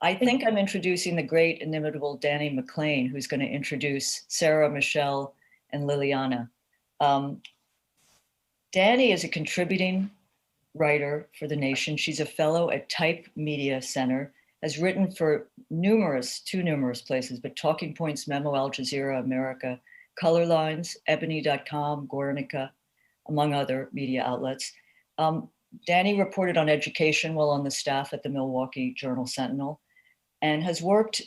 I think I'm introducing the great inimitable Dani McClain, who's going to introduce Sarah, Michelle, and Liliana. Dani is a contributing writer for The Nation. She's a fellow at Type Media Center, has written for too numerous places, but Talking Points, Memo, Al Jazeera, America, Color Lines, Ebony.com, Guernica, among other media outlets. Dani reported on education while on the staff at the Milwaukee Journal Sentinel and has worked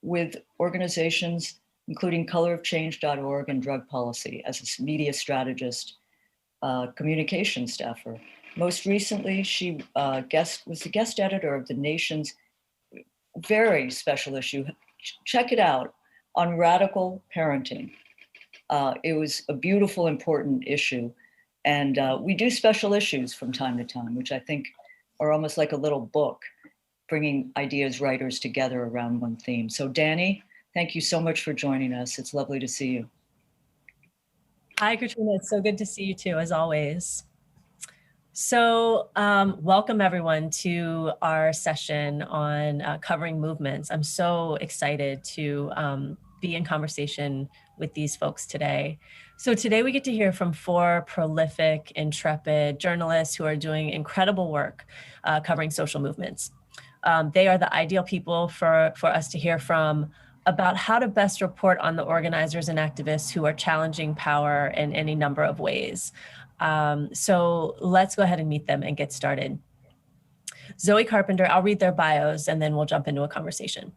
with organizations including colorofchange.org and drug policy as a media strategist, communication staffer. Most recently, she was the guest editor of The Nation's very special issue. Check it out, on radical parenting. It was a beautiful, important issue. And we do special issues from time to time, which I think are almost like a little book, bringing ideas, writers together around one theme. So Dani, thank you so much for joining us. It's lovely to see you. Hi, Katrina. It's so good to see you too, as always. So welcome everyone to our session on covering movements. I'm so excited to be in conversation with these folks today. So today we get to hear from 4 prolific, intrepid journalists who are doing incredible work covering social movements. They are the ideal people for us to hear from about how to best report on the organizers and activists who are challenging power in any number of ways. So let's go ahead and meet them and get started. Zoe Carpenter, I'll read their bios and then we'll jump into a conversation.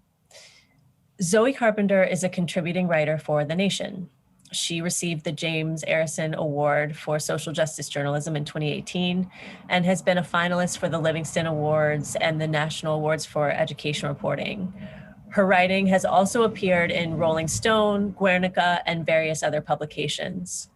Zoe Carpenter is a contributing writer for The Nation. She received the James Arison Award for Social Justice Journalism in 2018 and has been a finalist for the Livingston Awards and the National Awards for Education Reporting. Her writing has also appeared in Rolling Stone, Guernica, and various other publications.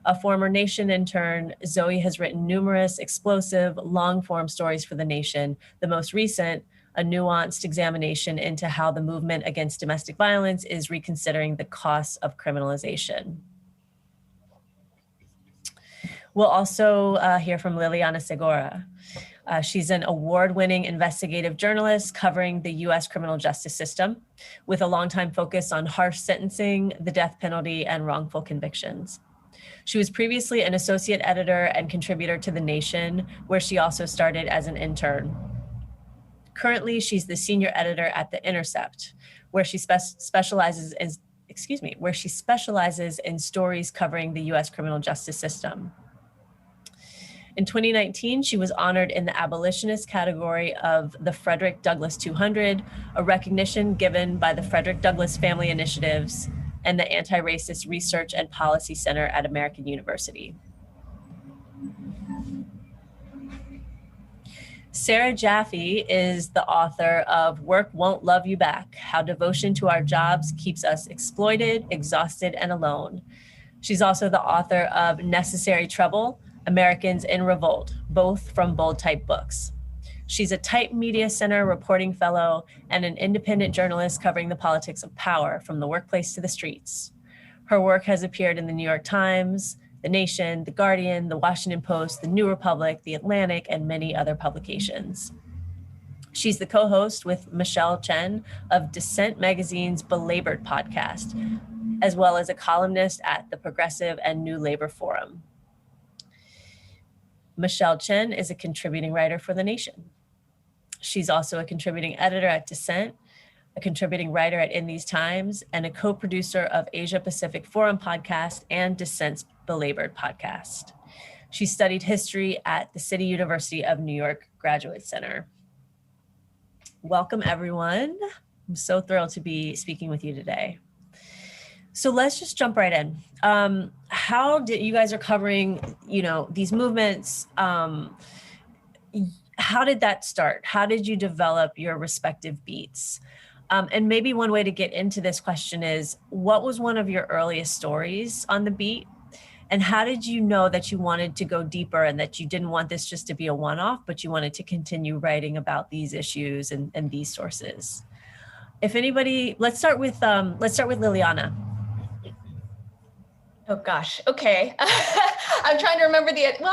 A former Nation intern, Zoe has written numerous explosive, long-form stories for The Nation, the most recent, a nuanced examination into how the movement against domestic violence is reconsidering the costs of criminalization. We'll also hear from Liliana Segura. She's an award-winning investigative journalist covering the US criminal justice system with a longtime focus on harsh sentencing, the death penalty, and wrongful convictions. She was previously an associate editor and contributor to The Nation, where she also started as an intern. Currently, she's the senior editor at The Intercept, where she specializes in stories covering the US criminal justice system. In 2019, she was honored in the abolitionist category of the Frederick Douglass 200, a recognition given by the Frederick Douglass Family Initiatives and the Anti-Racist Research and Policy Center at American University. Sarah Jaffe is the author of Work Won't Love You Back: How Devotion to Our Jobs Keeps Us Exploited, Exhausted, and Alone. She's also the author of Necessary Trouble: Americans in Revolt, both from Bold Type Books. She's a Type Media Center reporting fellow and an independent journalist covering the politics of power from the workplace to the streets. Her work has appeared in the New York Times, The Nation, The Guardian, The Washington Post, The New Republic, The Atlantic, and many other publications. She's the co-host with Michelle Chen of Dissent Magazine's Belabored podcast, as well as a columnist at the Progressive and New Labor Forum. Michelle Chen is a contributing writer for The Nation. She's also a contributing editor at Dissent, a contributing writer at In These Times, and a co-producer of Asia Pacific Forum podcast and Dissent's Belabored podcast. She studied history at the City University of New York Graduate Center. Welcome, everyone. I'm so thrilled to be speaking with you today. So let's just jump right in. How did you guys are covering, these movements? How did that start? How did you develop your respective beats? And maybe one way to get into this question is, what was one of your earliest stories on the beat? And how did you know that you wanted to go deeper and that you didn't want this just to be a one-off, but you wanted to continue writing about these issues and these sources? If anybody, let's start with Liliana. Oh gosh, okay. I'm trying to remember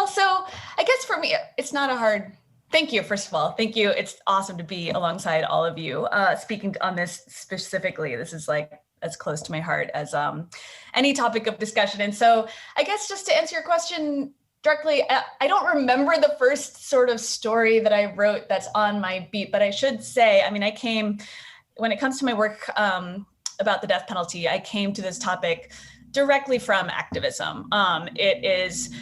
so I guess for me, it's not a hard Thank you, first of all. Thank you. It's awesome to be alongside all of you. Speaking on this specifically, this is like as close to my heart as any topic of discussion. And so I guess just to answer your question directly, I don't remember the first sort of story that I wrote that's on my beat, but I should say, I mean, when it comes to my work about the death penalty, I came to this topic directly from activism. It is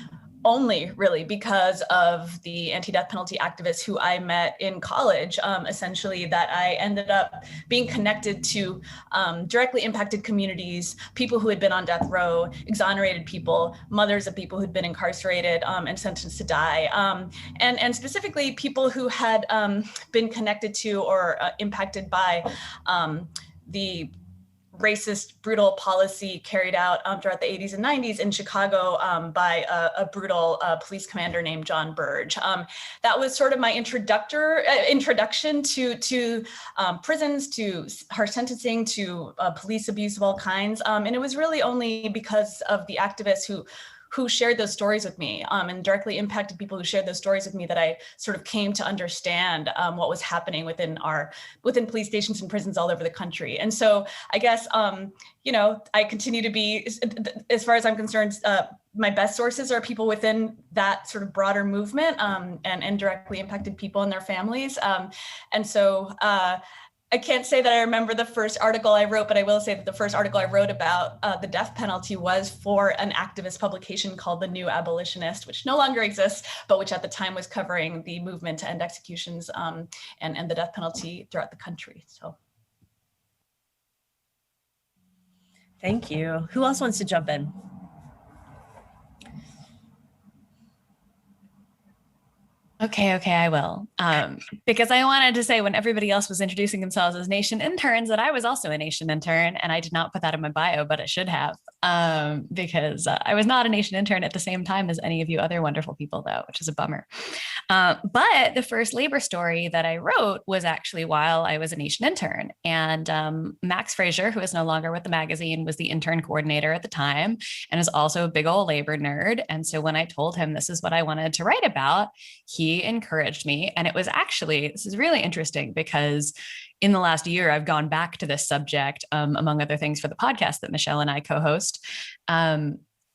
only really because of the anti-death penalty activists who I met in college, essentially, that I ended up being connected to directly impacted communities, people who had been on death row, exonerated people, mothers of people who'd been incarcerated and sentenced to die, and specifically people who had been connected to or impacted by the racist, brutal policy carried out throughout the 80s and 90s in Chicago by a brutal police commander named John Burge. That was sort of my introduction to prisons, to harsh sentencing, to police abuse of all kinds. And it was really only because of the activists who shared those stories with me and directly impacted people who shared those stories with me that I sort of came to understand what was happening within police stations and prisons all over the country. And so I guess, I continue to be, as far as I'm concerned, my best sources are people within that sort of broader movement and directly impacted people and their families. And so I can't say that I remember the first article I wrote, but I will say that the first article I wrote about the death penalty was for an activist publication called The New Abolitionist, which no longer exists, but which at the time was covering the movement to end executions and the death penalty throughout the country. So. Thank you. Who else wants to jump in? Okay, I will. Because I wanted to say when everybody else was introducing themselves as nation interns that I was also a nation intern, and I did not put that in my bio, but I should have, because I was not a nation intern at the same time as any of you other wonderful people, though, which is a bummer. But the first labor story that I wrote was actually while I was a nation intern. And Max Frazier, who is no longer with the magazine, was the intern coordinator at the time and is also a big old labor nerd. And so when I told him this is what I wanted to write about, he encouraged me. And it was actually, this is really interesting because in the last year, I've gone back to this subject, among other things, for the podcast that Michelle and I co-host,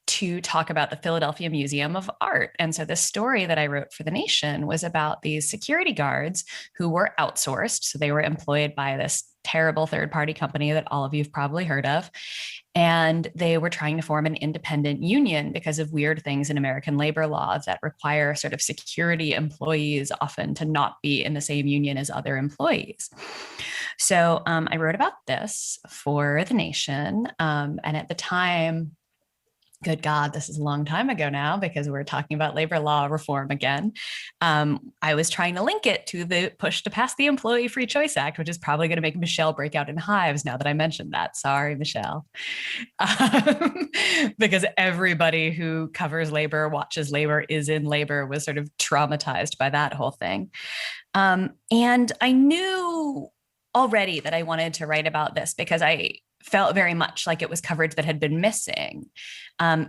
to talk about the Philadelphia Museum of Art. And so this story that I wrote for The Nation was about these security guards who were outsourced. So they were employed by this terrible third-party company that all of you have probably heard of. And they were trying to form an independent union because of weird things in American labor law that require sort of security employees often to not be in the same union as other employees. So I wrote about this for The Nation. And at the time, good God, this is a long time ago now because we're talking about labor law reform again. I was trying to link it to the push to pass the Employee Free Choice Act, which is probably going to make Michelle break out in hives now that I mentioned that. Sorry, Michelle. Because everybody who covers labor, watches labor, is in labor was sort of traumatized by that whole thing. And I knew already that I wanted to write about this because I felt very much like it was coverage that had been missing.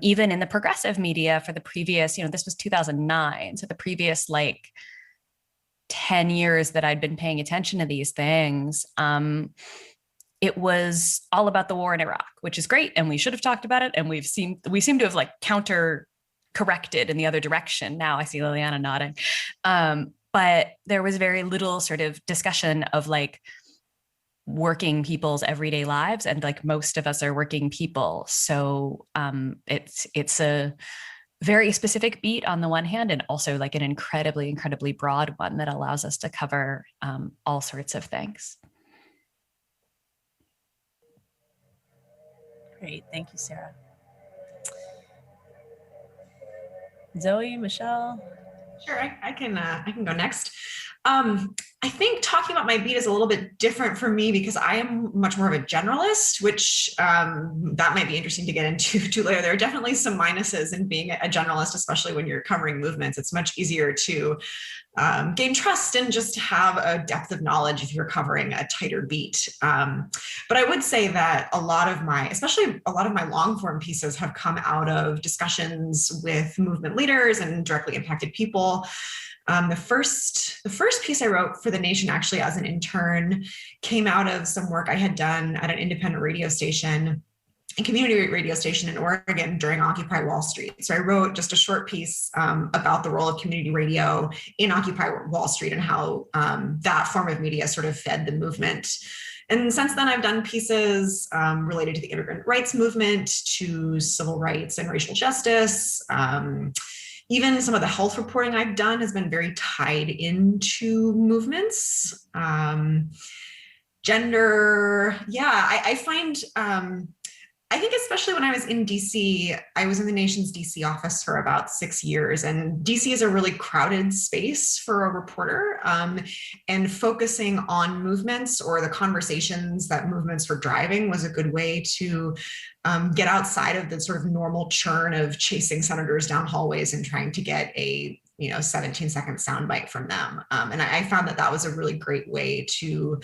Even in the progressive media for the previous, this was 2009. So the previous 10 years that I'd been paying attention to these things, it was all about the war in Iraq, which is great. And we should have talked about it. And we seem to have counter corrected in the other direction. Now I see Liliana nodding. But there was very little sort of discussion of working people's everyday lives, and most of us are working people. So it's a very specific beat on the one hand, and also an incredibly, incredibly broad one that allows us to cover all sorts of things. Great, thank you, Sarah. Zoe, Michelle? Sure, I can go next. I think talking about my beat is a little bit different for me because I am much more of a generalist, which that might be interesting to get into too later. There are definitely some minuses in being a generalist, especially when you're covering movements. It's much easier to gain trust and just have a depth of knowledge if you're covering a tighter beat. But I would say that especially a lot of my long form pieces have come out of discussions with movement leaders and directly impacted people. The first piece I wrote for The Nation, actually as an intern, came out of some work I had done at an independent radio station, a community radio station in Oregon during Occupy Wall Street. So I wrote just a short piece about the role of community radio in Occupy Wall Street and how that form of media sort of fed the movement. And since then, I've done pieces related to the immigrant rights movement, to civil rights and racial justice. Even some of the health reporting I've done has been very tied into movements. Gender, yeah, I find, I think especially when I was in DC, I was in the Nation's DC office for about 6 years, and DC is a really crowded space for a reporter, and focusing on movements or the conversations that movements were driving was a good way to get outside of the sort of normal churn of chasing senators down hallways and trying to get a 17-second soundbite from them. And I found that was a really great way to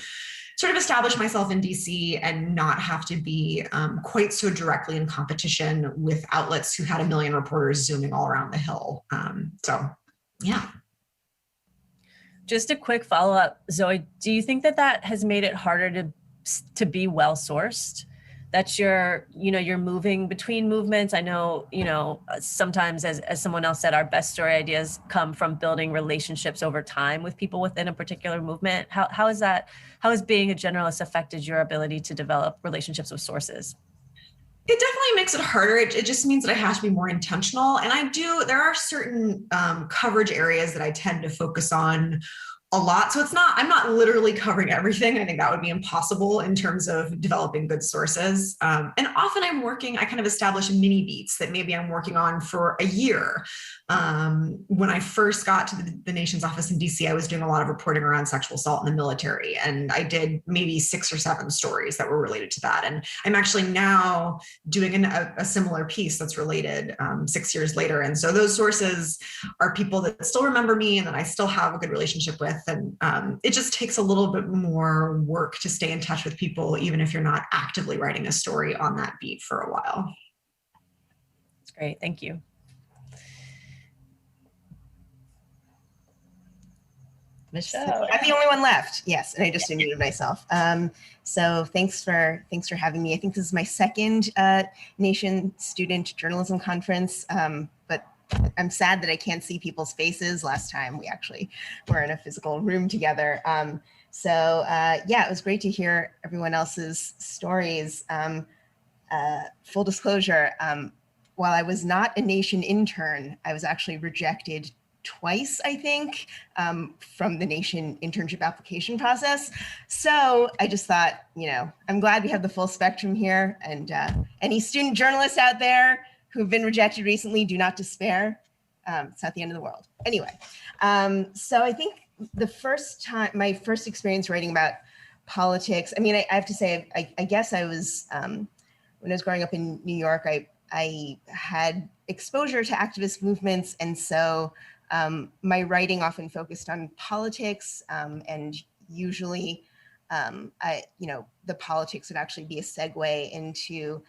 sort of establish myself in DC and not have to be quite so directly in competition with outlets who had a million reporters zooming all around the hill. So, yeah. Just a quick follow-up, Zoe, do you think that has made it harder to be well-sourced? That you're moving between movements. I know, sometimes as someone else said, our best story ideas come from building relationships over time with people within a particular movement. How has being a generalist affected your ability to develop relationships with sources? It definitely makes it harder. It just means that I have to be more intentional. And there are certain coverage areas that I tend to focus on a lot. So I'm not literally covering everything. I think that would be impossible in terms of developing good sources. And often I kind of establish mini beats that maybe I'm working on for a year. When I first got to the Nation's office in DC, I was doing a lot of reporting around sexual assault in the military. And I did maybe 6 or 7 stories that were related to that. And I'm actually now doing a similar piece that's related 6 years later. And so those sources are people that still remember me and that I still have a good relationship with. And it just takes a little bit more work to stay in touch with people, even if you're not actively writing a story on that beat for a while. That's great. Thank you. Michelle. I'm the only one left. Yes, and I just unmuted myself. So thanks for having me. I think this is my second Nation Student Journalism Conference, but I'm sad that I can't see people's faces. Last time we actually were in a physical room together. Yeah, it was great to hear everyone else's stories. Full disclosure, while I was not a Nation intern, I was actually rejected twice, I think, from the Nation internship application process. So I just thought, I'm glad we have the full spectrum here, and any student journalists out there who've been rejected recently, do not despair. It's not the end of the world. Anyway, so I think my first experience writing about politics, I have to say, I guess I was, when I was growing up in New York, I had exposure to activist movements. And so my writing often focused on politics, and usually the politics would actually be a segue into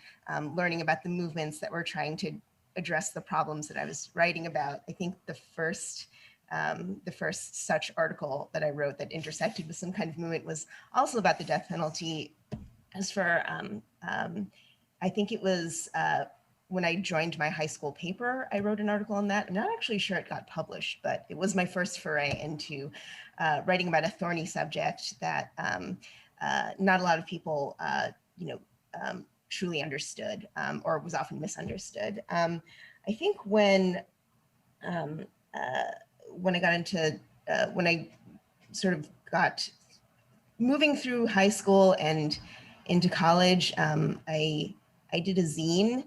learning about the movements that were trying to address the problems that I was writing about. I think the first such article that I wrote that intersected with some kind of movement was also about the death penalty. As for, I think it was when I joined my high school paper, I wrote an article on that. I'm not actually sure it got published, but it was my first foray into writing about a thorny subject that not a lot of people, truly understood, or was often misunderstood. I think when I got into, when I sort of got moving through high school and into college, I did a zine.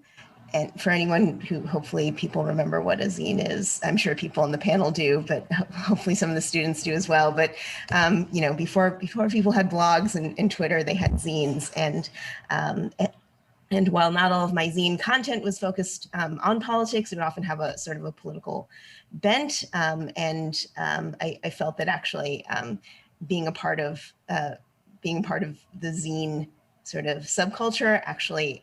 And for anyone who, hopefully people remember what a zine is, I'm sure people on the panel do, but hopefully some of the students do as well. But, before people had blogs and Twitter, they had zines. And while not all of my zine content was focused on politics, it would often have a sort of a political bent. I felt that actually being a part of the zine sort of subculture actually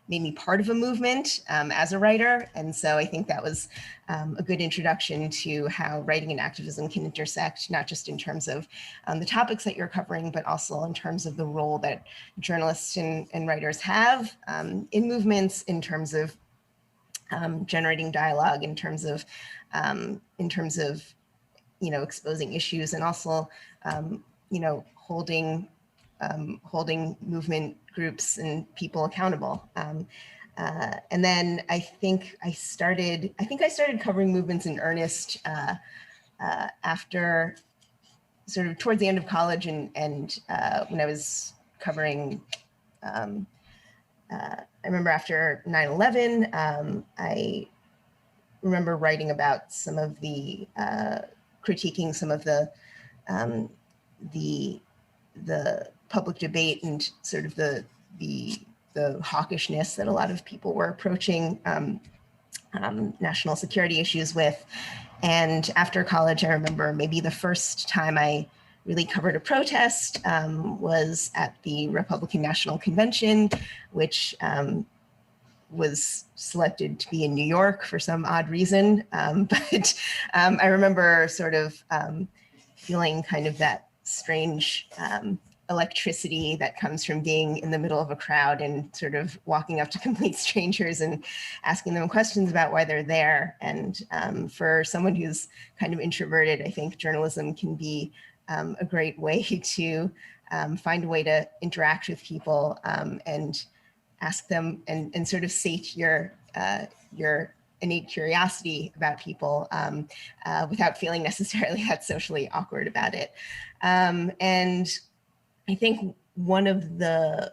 made me part of a movement as a writer. And so I think that was a good introduction to how writing and activism can intersect, not just in terms of the topics that you're covering, but also in terms of the role that journalists and writers have in movements, in terms of generating dialogue, in terms of exposing issues, and also holding movement groups and people accountable. And then I think I started covering movements in earnest after sort of towards the end of college, and when I was covering. I remember after 9/11, I remember writing about some of the critiquing some of the public debate and sort of the hawkishness that a lot of people were approaching national security issues with. And after college, I remember maybe the first time I really covered a protest was at the Republican National Convention, which was selected to be in New York for some odd reason. But I remember sort of feeling kind of that strange electricity that comes from being in the middle of a crowd and sort of walking up to complete strangers and asking them questions about why they're there. And for someone who's kind of introverted, I think journalism can be a great way to find a way to interact with people and ask them and sort of sate your innate curiosity about people without feeling necessarily that socially awkward about it. And I think one of the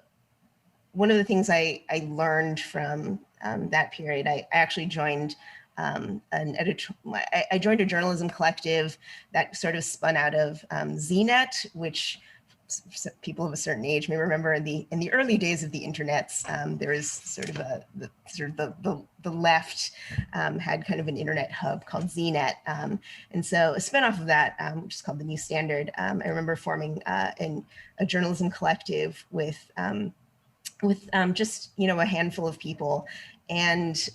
things I learned from that period, I actually joined I joined a journalism collective that sort of spun out of ZNet, which people of a certain age may remember in the early days of the internets. There was sort of the left had kind of an internet hub called ZNet, and so a spinoff of that, which is called the New Standard. I remember forming a journalism collective with just a handful of people, and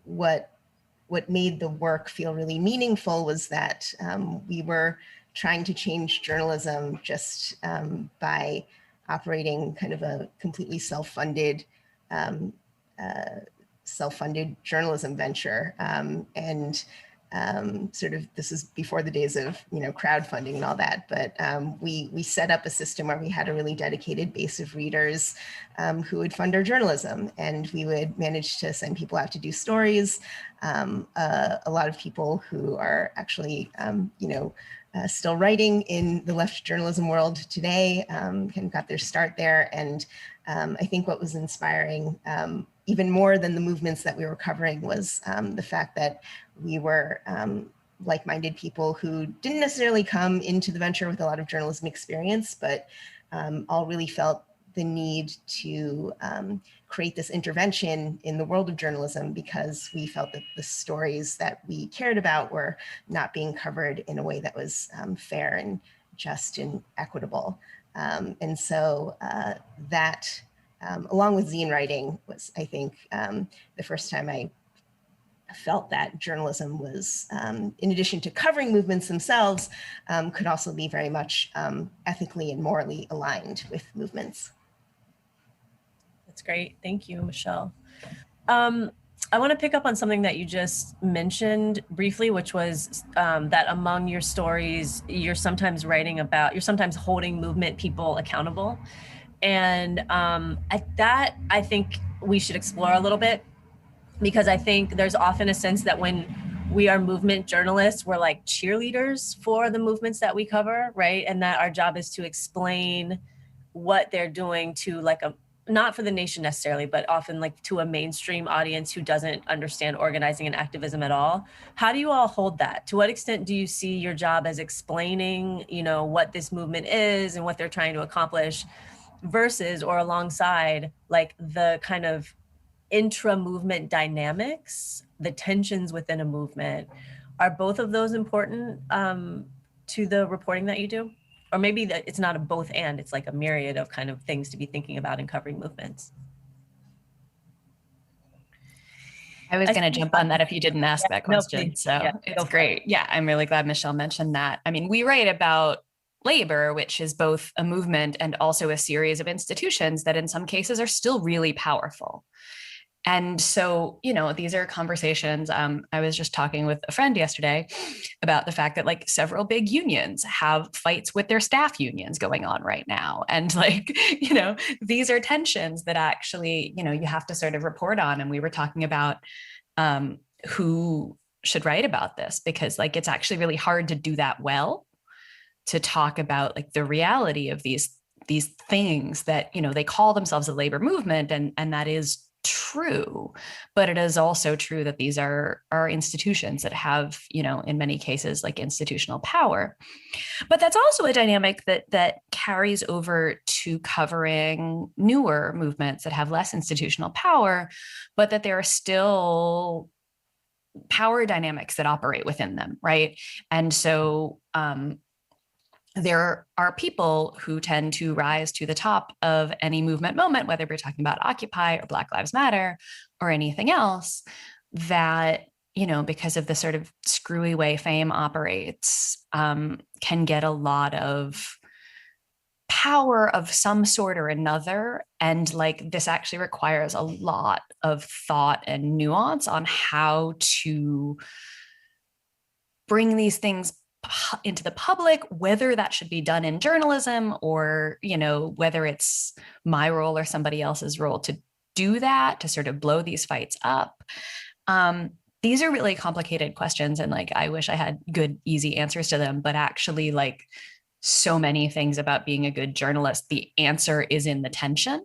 what made the work feel really meaningful was that we were trying to change journalism just by operating kind of a completely self-funded journalism venture. And sort of, this is before the days of crowdfunding and all that, but we set up a system where we had a really dedicated base of readers who would fund our journalism, and we would manage to send people out to do stories. A lot of people who are actually still writing in the left journalism world today kind of got their start there. And I think what was inspiring, even more than the movements that we were covering, was the fact that we were like-minded people who didn't necessarily come into the venture with a lot of journalism experience, but all really felt the need to create this intervention in the world of journalism because we felt that the stories that we cared about were not being covered in a way that was fair and just and equitable. And so that, along with zine writing, was, I think, the first time I felt that journalism was, in addition to covering movements themselves, could also be very much ethically and morally aligned with movements. That's great. Thank you, Michelle. I want to pick up on something that you just mentioned briefly, which was that among your stories, you're sometimes holding movement people accountable. And that I think we should explore a little bit, because I think there's often a sense that when we are movement journalists, we're like cheerleaders for the movements that we cover, right? And that our job is to explain what they're doing to not for the nation necessarily, but often to a mainstream audience who doesn't understand organizing and activism at all. How do you all hold that? To what extent do you see your job as explaining, what this movement is and what they're trying to accomplish versus or alongside the kind of intra-movement dynamics, the tensions within a movement? Are both of those important to the reporting that you do? Or maybe that it's not a both and, it's like a myriad of kind of things to be thinking about in covering movements. I was I going to think jump on that if you didn't ask that no, question. please. So Yeah, go it's for it. great. Yeah, I'm really glad Michelle mentioned that. I mean, we write about labor, which is both a movement and also a series of institutions that in some cases are still really powerful. And so, you know, these are conversations. I was just talking with a friend yesterday about the fact that like several big unions have fights with their staff unions going on right now. And like, you know, these are tensions that actually, you know, you have to sort of report on. And we were talking about who should write about this, because like it's actually really hard to do that well, to talk about like the reality of these things that, you know, they call themselves a labor movement, and that is true, but it is also true that these are institutions that have, you know, in many cases like institutional power. But that's also a dynamic that carries over to covering newer movements that have less institutional power, but that there are still power dynamics that operate within them, right? And so there are people who tend to rise to the top of any movement moment, whether we're talking about Occupy or Black Lives Matter or anything else, that, you know, because of the sort of screwy way fame operates, can get a lot of power of some sort or another. And like this actually requires a lot of thought and nuance on how to bring these things into the public, whether that should be done in journalism or, you know, whether it's my role or somebody else's role to do that, to sort of blow these fights up. These are really complicated questions. And like, I wish I had good, easy answers to them, but actually like so many things about being a good journalist, the answer is in the tension.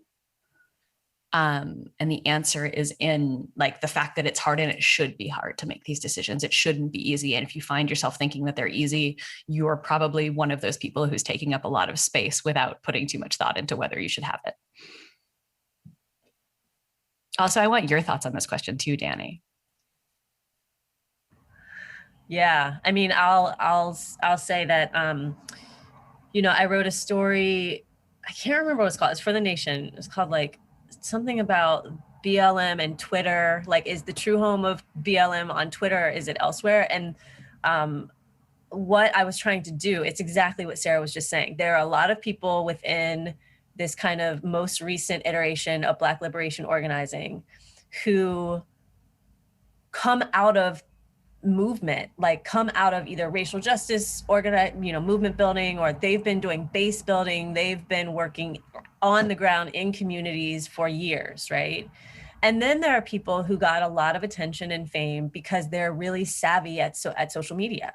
And the answer is in like the fact that it's hard, and it should be hard to make these decisions. It shouldn't be easy. And if you find yourself thinking that they're easy, you're probably one of those people who's taking up a lot of space without putting too much thought into whether you should have it. Also, I want your thoughts on this question too, Dani. Yeah, I mean, I'll say that you know, I wrote a story. I can't remember what it's called. It's for The Nation. It's called like something about BLM and Twitter. Like, is the true home of BLM on Twitter? Or is it elsewhere? And what I was trying to do, it's exactly what Sarah was just saying. There are a lot of people within this kind of most recent iteration of Black liberation organizing who come out of movement, like come out of either racial justice movement building, or they've been doing base building, they've been working on the ground in communities for years, right? And then there are people who got a lot of attention and fame because they're really savvy at social media.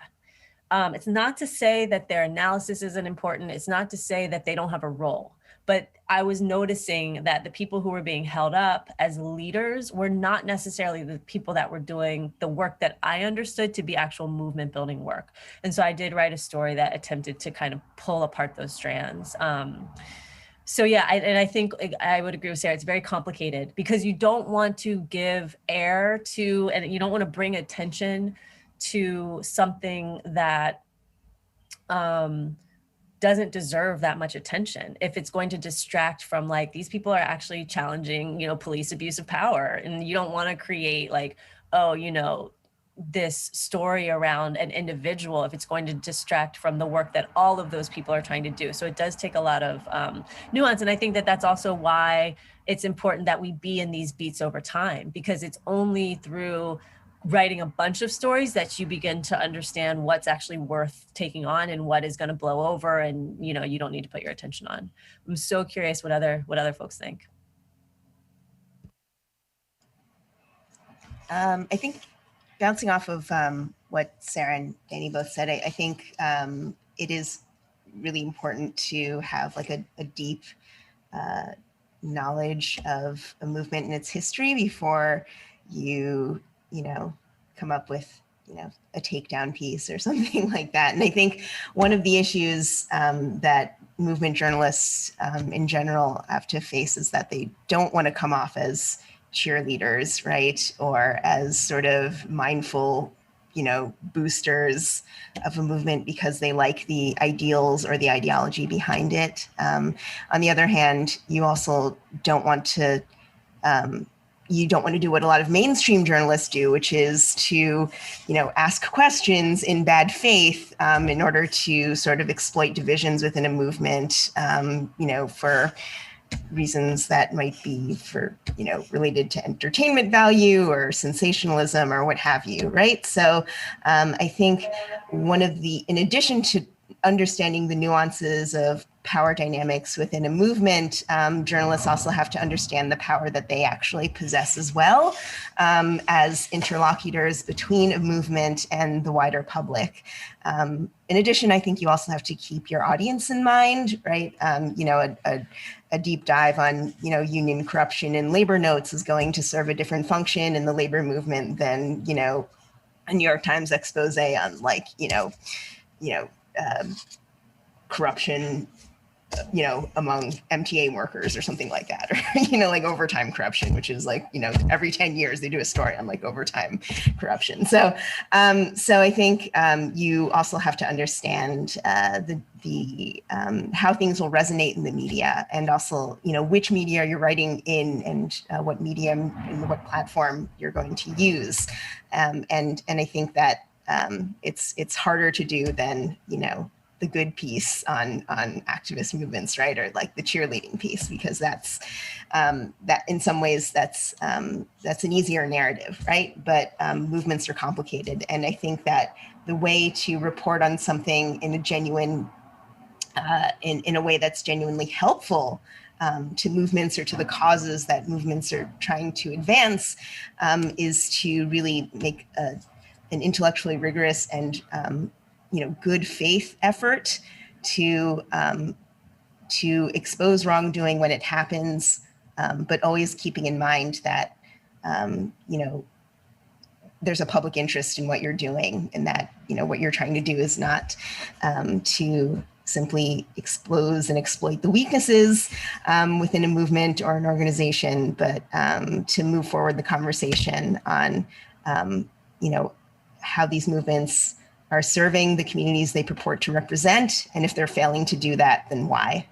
It's not to say that their analysis isn't important. It's not to say that they don't have a role. But I was noticing that the people who were being held up as leaders were not necessarily the people that were doing the work that I understood to be actual movement building work. And so I did write a story that attempted to kind of pull apart those strands. So yeah, I think I would agree with Sarah. It's very complicated because you don't want to give air to, and you don't want to bring attention to something that doesn't deserve that much attention if it's going to distract from like, these people are actually challenging, you know, police abuse of power. And you don't want to create like, oh, you know, this story around an individual if it's going to distract from the work that all of those people are trying to do. So it does take a lot of nuance. And I think that that's also why it's important that we be in these beats over time, because it's only through writing a bunch of stories that you begin to understand what's actually worth taking on and what is going to blow over and, you know, you don't need to put your attention on. I'm so curious what other folks think. I think bouncing off of what Sarah and Dani both said, I think it is really important to have like a deep knowledge of a movement and its history before you know, come up with, you know, a takedown piece or something like that. And I think one of the issues that movement journalists in general have to face is that they don't want to come off as cheerleaders, right? Or as sort of mindful, you know, boosters of a movement because they like the ideals or the ideology behind it. On the other hand, you also don't want to you don't want to do what a lot of mainstream journalists do, which is to, ask questions in bad faith in order to sort of exploit divisions within a movement, for reasons that might be related to entertainment value or sensationalism or what have you, right? So I think in addition to understanding the nuances of power dynamics within a movement, journalists also have to understand the power that they actually possess as well, as interlocutors between a movement and the wider public. In addition, I think you also have to keep your audience in mind, right? A deep dive on, union corruption in labor notes is going to serve a different function in the labor movement than, a New York Times expose on corruption, among MTA workers or something like that, or, like overtime corruption, which is every 10 years they do a story on overtime corruption. So I think you also have to understand the how things will resonate in the media, and also, which media you're writing in, and what medium and what platform you're going to use. And I think that it's harder to do than, the good piece on activist movements, right? Or like the cheerleading piece, because that's that in some ways that's an easier narrative, right? But movements are complicated. And I think that the way to report on something in a genuine, in a way that's genuinely helpful to movements or to the causes that movements are trying to advance, is to really make an intellectually rigorous and good faith effort to expose wrongdoing when it happens, but always keeping in mind that there's a public interest in what you're doing, and that what you're trying to do is not to simply expose and exploit the weaknesses within a movement or an organization, but to move forward the conversation on how these movements are serving the communities they purport to represent, and if they're failing to do that, then why?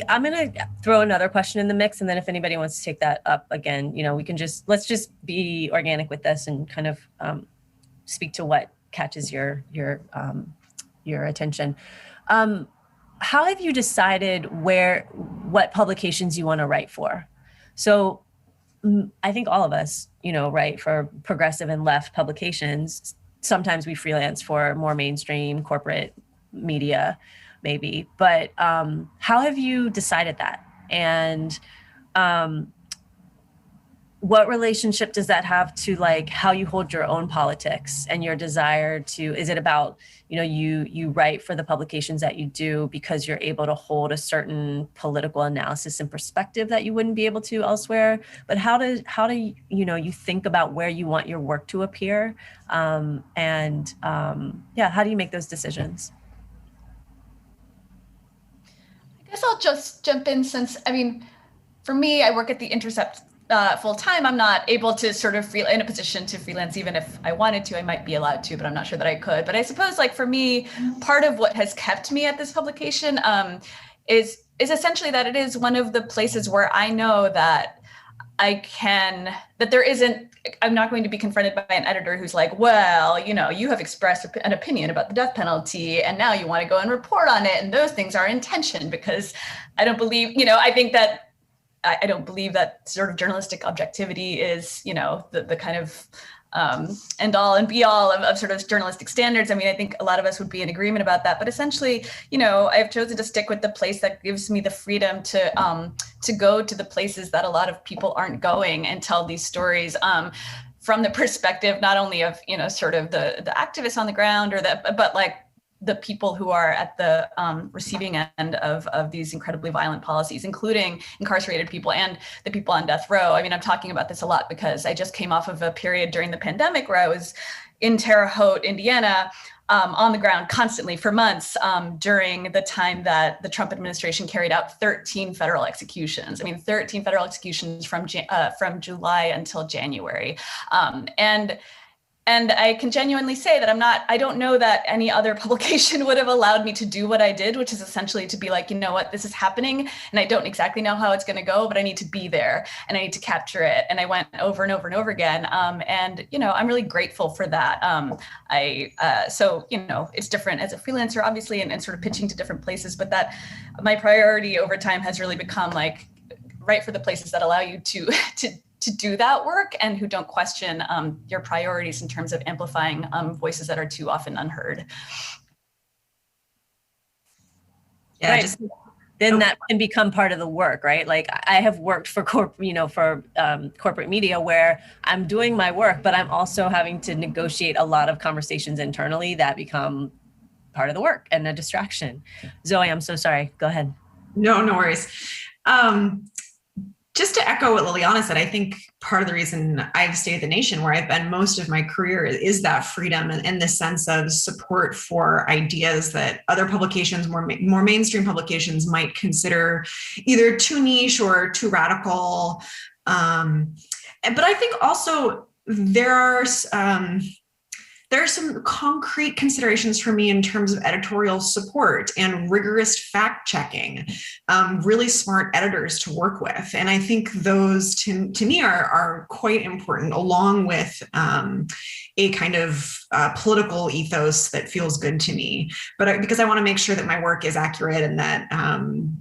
I'm going to throw another question in the mix, and then if anybody wants to take that up again, we can let's just be organic with this and kind of speak to what catches your attention. How have you decided what publications you want to write for? So I think all of us, write for progressive and left publications. Sometimes we freelance for more mainstream corporate media, maybe. But how have you decided that? And what relationship does that have to how you hold your own politics and your desire to? Is it about you write for the publications that you do because you're able to hold a certain political analysis and perspective that you wouldn't be able to elsewhere? But how do you think about where you want your work to appear? How do you make those decisions? I guess I'll just jump in, since for me, I work at The Intercept full time. I'm not able to sort of in a position to freelance. Even if I wanted to, I might be allowed to, but I'm not sure that I could. But I suppose for me, part of what has kept me at this publication is essentially that it is one of the places where I know that I'm not going to be confronted by an editor who's like, well, you have expressed an opinion about the death penalty, and now you want to go and report on it, and those things are in tension, because I don't believe, I don't believe that sort of journalistic objectivity is, the kind of end all and be all of sort of journalistic standards. I think a lot of us would be in agreement about that. But essentially, I've chosen to stick with the place that gives me the freedom to go to the places that a lot of people aren't going, and tell these stories from the perspective not only of, sort of the activists on the ground, but the people who are at the receiving end of these incredibly violent policies, including incarcerated people and the people on death row. I'm talking about this a lot because I just came off of a period during the pandemic where I was in Terre Haute, Indiana, on the ground constantly for months during the time that the Trump administration carried out 13 federal executions. 13 federal executions from July until January. And And I can genuinely say that I don't know that any other publication would have allowed me to do what I did, which is essentially to be like, you know what, this is happening and I don't exactly know how it's going to go, but I need to be there and I need to capture it. And I went over and over and over again. And, you know, I'm really grateful for that. So, you know, it's different as a freelancer, obviously, and sort of pitching to different places, but that my priority over time has really become like, write for the places that allow you to do that work and who don't question your priorities in terms of amplifying voices that are too often unheard. Yeah, Right. Then that can become part of the work, right? Like I have worked for corporate media where I'm doing my work, but I'm also having to negotiate a lot of conversations internally that become part of the work and a distraction. Zoe, I'm so sorry. Go ahead. No worries. Just to echo what Liliana said, I think part of the reason I've stayed at the Nation, where I've been most of my career, is that freedom and the sense of support for ideas that other publications, more mainstream publications, might consider either too niche or too radical. But I think also there are some concrete considerations for me in terms of editorial support and rigorous fact checking, really smart editors to work with. And I think those to me are quite important, along with a kind of political ethos that feels good to me. But because I want to make sure that my work is accurate and that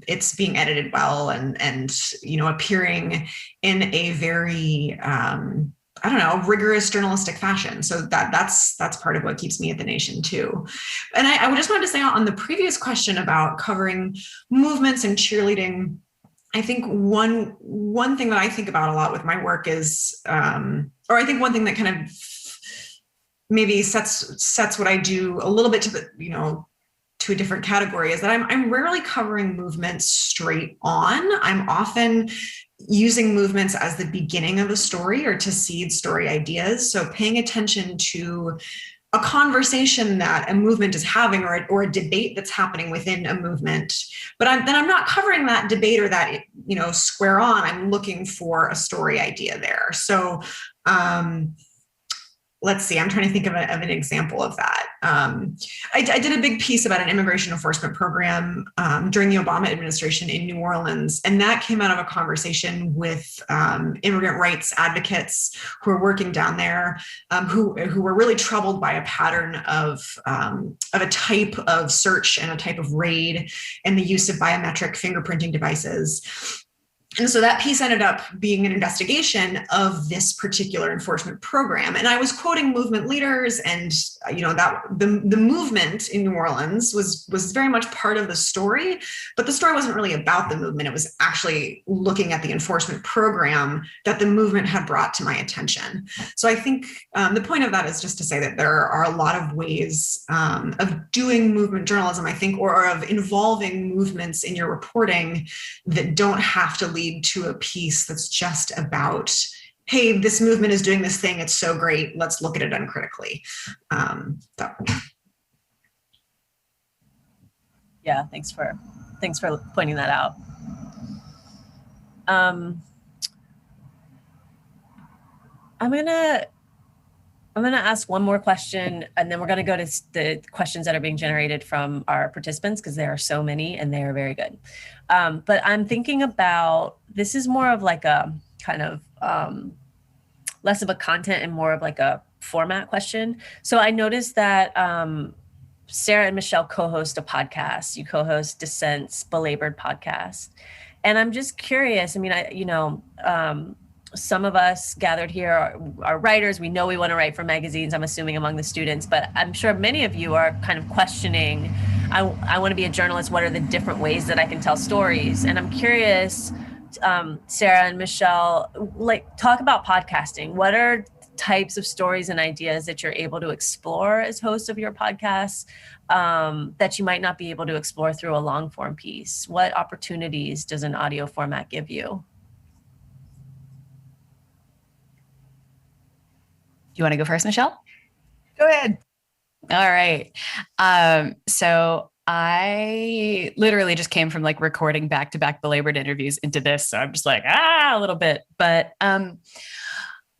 it's being edited well and you know, appearing in a very rigorous journalistic fashion. So that's part of what keeps me at the Nation too. And I just wanted to say on the previous question about covering movements and cheerleading, I think one thing that I think about a lot with my work is, or I think one thing that kind of maybe sets what I do a little bit to a different category, is that I'm rarely covering movements straight on. I'm often using movements as the beginning of a story or to seed story ideas. So paying attention to a conversation that a movement is having or a debate that's happening within a movement. But I'm not covering that debate or that, square on. I'm looking for a story idea there. So let's see, I'm trying to think of an example of that. I did a big piece about an immigration enforcement program during the Obama administration in New Orleans. And that came out of a conversation with immigrant rights advocates who are working down there, who were really troubled by a pattern of a type of search and a type of raid and the use of biometric fingerprinting devices. And so that piece ended up being an investigation of this particular enforcement program. And I was quoting movement leaders, and that the movement in New Orleans was very much part of the story, but the story wasn't really about the movement. It was actually looking at the enforcement program that the movement had brought to my attention. So I think the point of that is just to say that there are a lot of ways of doing movement journalism, I think, or of involving movements in your reporting that don't have to lead to a piece that's just about, hey, this movement is doing this thing, it's so great, let's look at it uncritically. Yeah, thanks for pointing that out. I'm gonna ask one more question, and then we're gonna go to the questions that are being generated from our participants, because there are so many and they are very good. But I'm thinking about, this is more of like a kind of less of a content and more of like a format question. So I noticed that Sarah and Michelle co-host a podcast. You co-host Dissent's Belabored podcast. And I'm just curious, I mean, some of us gathered here are writers. We know we want to write for magazines, I'm assuming among the students, but I'm sure many of you are kind of questioning, I want to be a journalist. What are the different ways that I can tell stories? And I'm curious, Sarah and Michelle, talk about podcasting. What are types of stories and ideas that you're able to explore as hosts of your podcasts that you might not be able to explore through a long form piece? What opportunities does an audio format give you? Do you want to go first, Michelle? Go ahead. All right. So I literally just came from recording back-to-back belabored interviews into this. So I'm just a little bit. But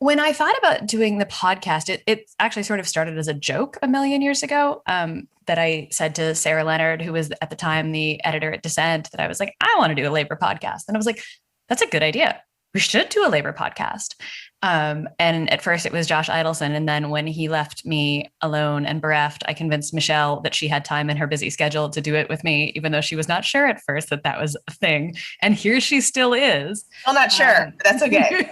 When I thought about doing the podcast, it actually sort of started as a joke a million years ago, that I said to Sarah Leonard, who was at the time the editor at Dissent, that I was like, I want to do a labor podcast. And I was like, that's a good idea. We should do a labor podcast. And at first it was Josh Idelson. And then when he left me alone and bereft, I convinced Michelle that she had time in her busy schedule to do it with me, even though she was not sure at first that that was a thing. And here she still is. Still not sure. But that's okay.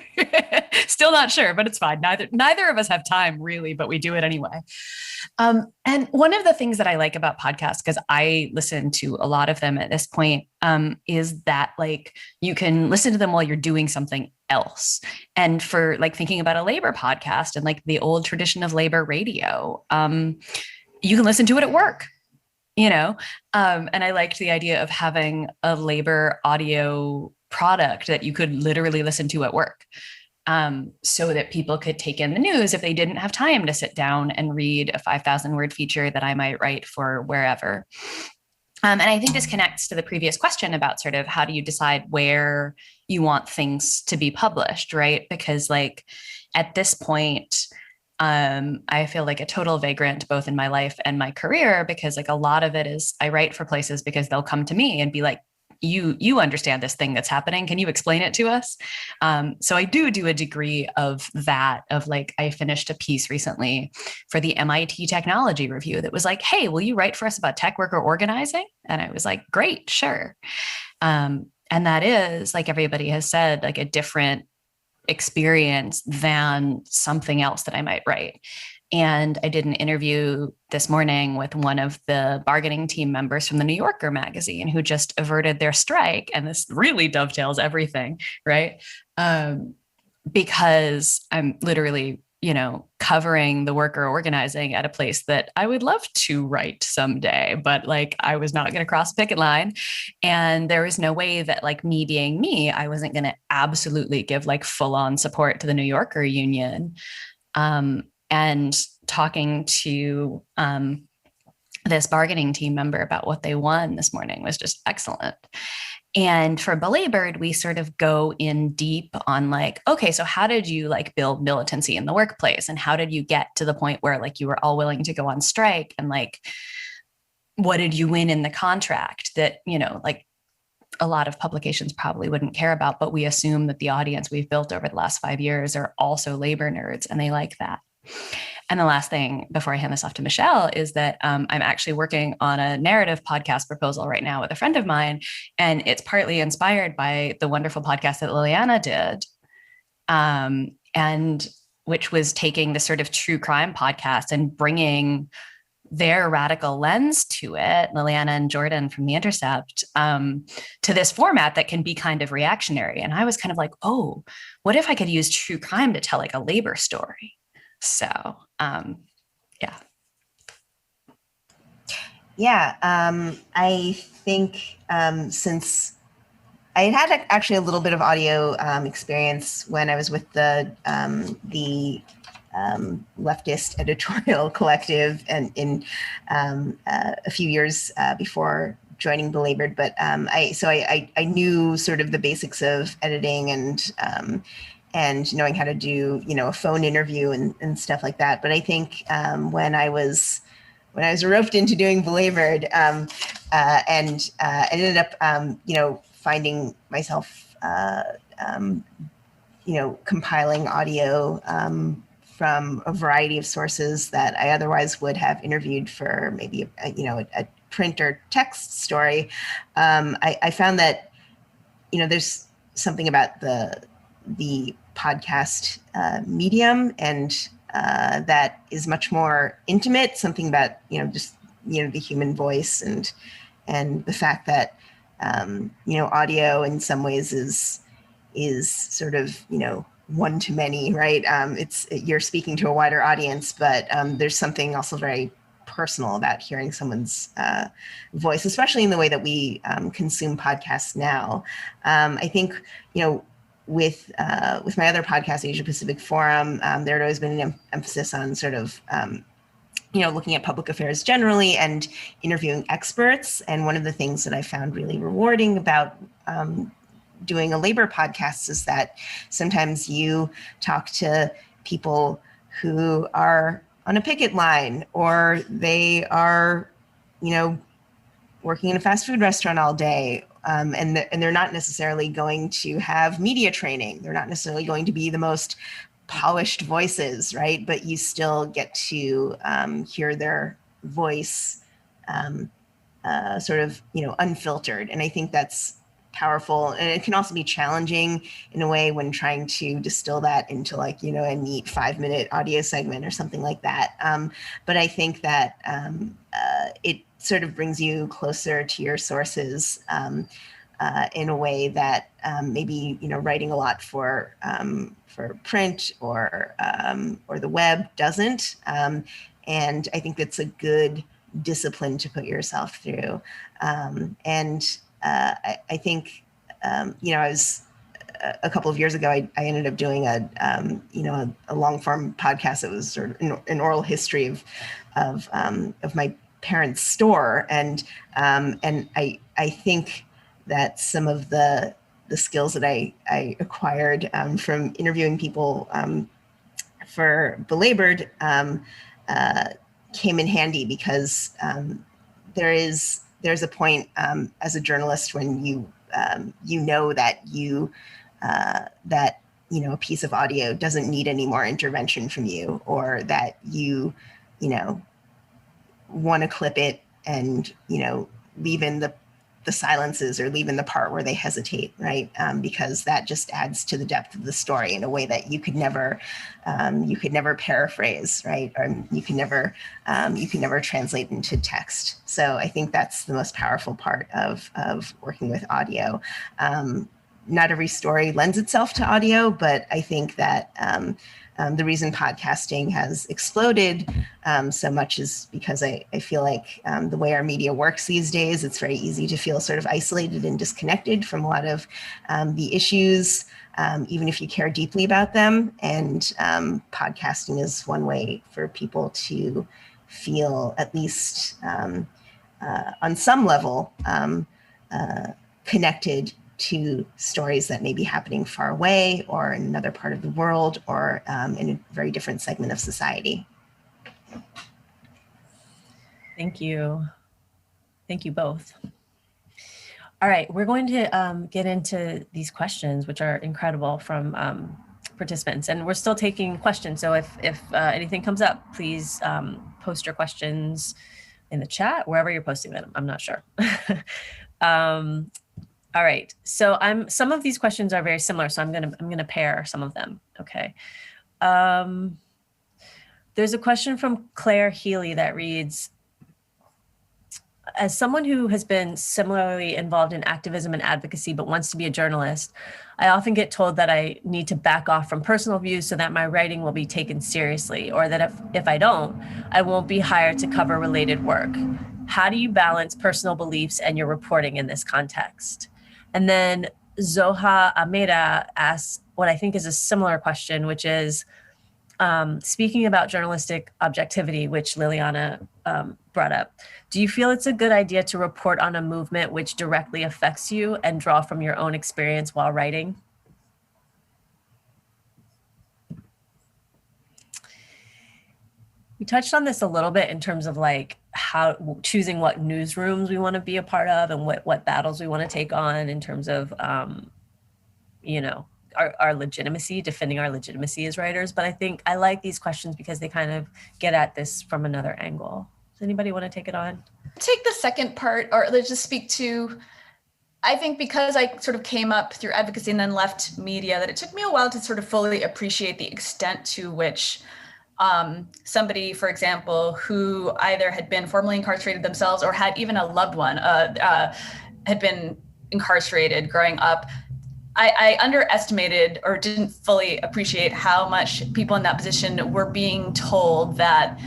Still not sure, but it's fine. Neither of us have time really, but we do it anyway. And one of the things that I like about podcasts, because I listen to a lot of them at this point, is that like you can listen to them while you're doing something else. And for like thinking about a labor podcast and like the old tradition of labor radio, you can listen to it at work, you know? And I liked the idea of having a labor audio product that you could literally listen to at work. So that people could take in the news if they didn't have time to sit down and read a 5,000 word feature that I might write for wherever. And I think this connects to the previous question about sort of how do you decide where you want things to be published, right? Because like at this point, I feel like a total vagrant both in my life and my career, because like a lot of it is I write for places because they'll come to me and be like, you understand this thing that's happening. Can you explain it to us? So I do a degree of that, of like, I finished a piece recently for the MIT Technology Review that was like, hey, will you write for us about tech worker organizing? And I was like, great, sure. And that is, like everybody has said, like a different experience than something else that I might write. And I did an interview this morning with one of the bargaining team members from the New Yorker magazine who just averted their strike. And this really dovetails everything, right? Because I'm literally, you know, covering the worker organizing at a place that I would love to write someday, but like I was not going to cross a picket line. And there was no way that like me being me, I wasn't going to absolutely give like full on support to the New Yorker union. And talking to this bargaining team member about what they won this morning was just excellent. And for Belabored, we sort of go in deep on like, okay, so how did you like build militancy in the workplace? And how did you get to the point where like you were all willing to go on strike? And like, what did you win in the contract that, you know, like a lot of publications probably wouldn't care about, but we assume that the audience we've built over the last 5 years are also labor nerds and they like that. And the last thing before I hand this off to Michelle is that I'm actually working on a narrative podcast proposal right now with a friend of mine. And it's partly inspired by the wonderful podcast that Liliana did, and which was taking this sort of true crime podcast and bringing their radical lens to it, Liliana and Jordan from The Intercept, to this format that can be kind of reactionary. And I was kind of like, oh, what if I could use true crime to tell like a labor story? So, yeah. Yeah, I think since I had actually a little bit of audio experience when I was with the leftist editorial collective and in a few years before joining Belabored, but I knew sort of the basics of editing and knowing how to do, you know, a phone interview and stuff like that. But I think when I was roped into doing Belabored and ended up, you know, finding myself, you know, compiling audio from a variety of sources that I otherwise would have interviewed for maybe, a print or text story. I found that, you know, there's something about the podcast medium and that is much more intimate, something about, you know, just, you know, the human voice and the fact that, you know, audio in some ways is sort of, you know, one to many, right? You're speaking to a wider audience, but there's something also very personal about hearing someone's voice, especially in the way that we consume podcasts now. I think, you know, with my other podcast, Asia Pacific Forum, there had always been an emphasis on sort of, you know, looking at public affairs generally and interviewing experts. And one of the things that I found really rewarding about doing a labor podcast is that sometimes you talk to people who are on a picket line, or they are, working in a fast food restaurant all day. And they're not necessarily going to have media training. They're not necessarily going to be the most polished voices, right? But you still get to hear their voice sort of, unfiltered. And I think that's powerful. And it can also be challenging in a way when trying to distill that into like, a neat 5-minute audio segment or something like that. But I think that it sort of brings you closer to your sources in a way that maybe, writing a lot for print or the web doesn't. And I think that's a good discipline to put yourself through. I think, I was a couple of years ago, I ended up doing a long form podcast that was sort of an oral history of my parents' store. And I think that some of the skills that I acquired from interviewing people for Belabored came in handy, because there's a point as a journalist when you know that a piece of audio doesn't need any more intervention from you, or that you want to clip it and leave in the silences, or leave in the part where they hesitate, right? Because that just adds to the depth of the story in a way that you could never paraphrase, right? Or you can never translate into text. So I think that's the most powerful part of working with audio. Not every story lends itself to audio, but I think that the reason podcasting has exploded so much is because I feel like the way our media works these days, it's very easy to feel sort of isolated and disconnected from a lot of the issues, even if you care deeply about them. And podcasting is one way for people to feel, at least on some level, connected to stories that may be happening far away, or in another part of the world, or in a very different segment of society. Thank you. Thank you both. All right, we're going to get into these questions, which are incredible, from participants. And we're still taking questions. So if anything comes up, please post your questions in the chat, wherever you're posting them. I'm not sure. All right, so some of these questions are very similar, so I'm gonna pair some of them. Okay. There's a question from Claire Healy that reads, as someone who has been similarly involved in activism and advocacy but wants to be a journalist, I often get told that I need to back off from personal views so that my writing will be taken seriously, or that if I don't, I won't be hired to cover related work. How do you balance personal beliefs and your reporting in this context? And then Zoha Ameda asks what I think is a similar question, which is, speaking about journalistic objectivity, which Liliana brought up, do you feel it's a good idea to report on a movement which directly affects you and draw from your own experience while writing? We touched on this a little bit in terms of like how choosing what newsrooms we want to be a part of and what battles we want to take on in terms of, our legitimacy, defending our legitimacy as writers. But I think I like these questions because they kind of get at this from another angle. Does anybody want to take it on? Take the second part, or let's just speak to, I think because I sort of came up through advocacy and then left media, that it took me a while to sort of fully appreciate the extent to which somebody, for example, who either had been formerly incarcerated themselves or had even a loved one had been incarcerated growing up, I underestimated or didn't fully appreciate how much people in that position were being told that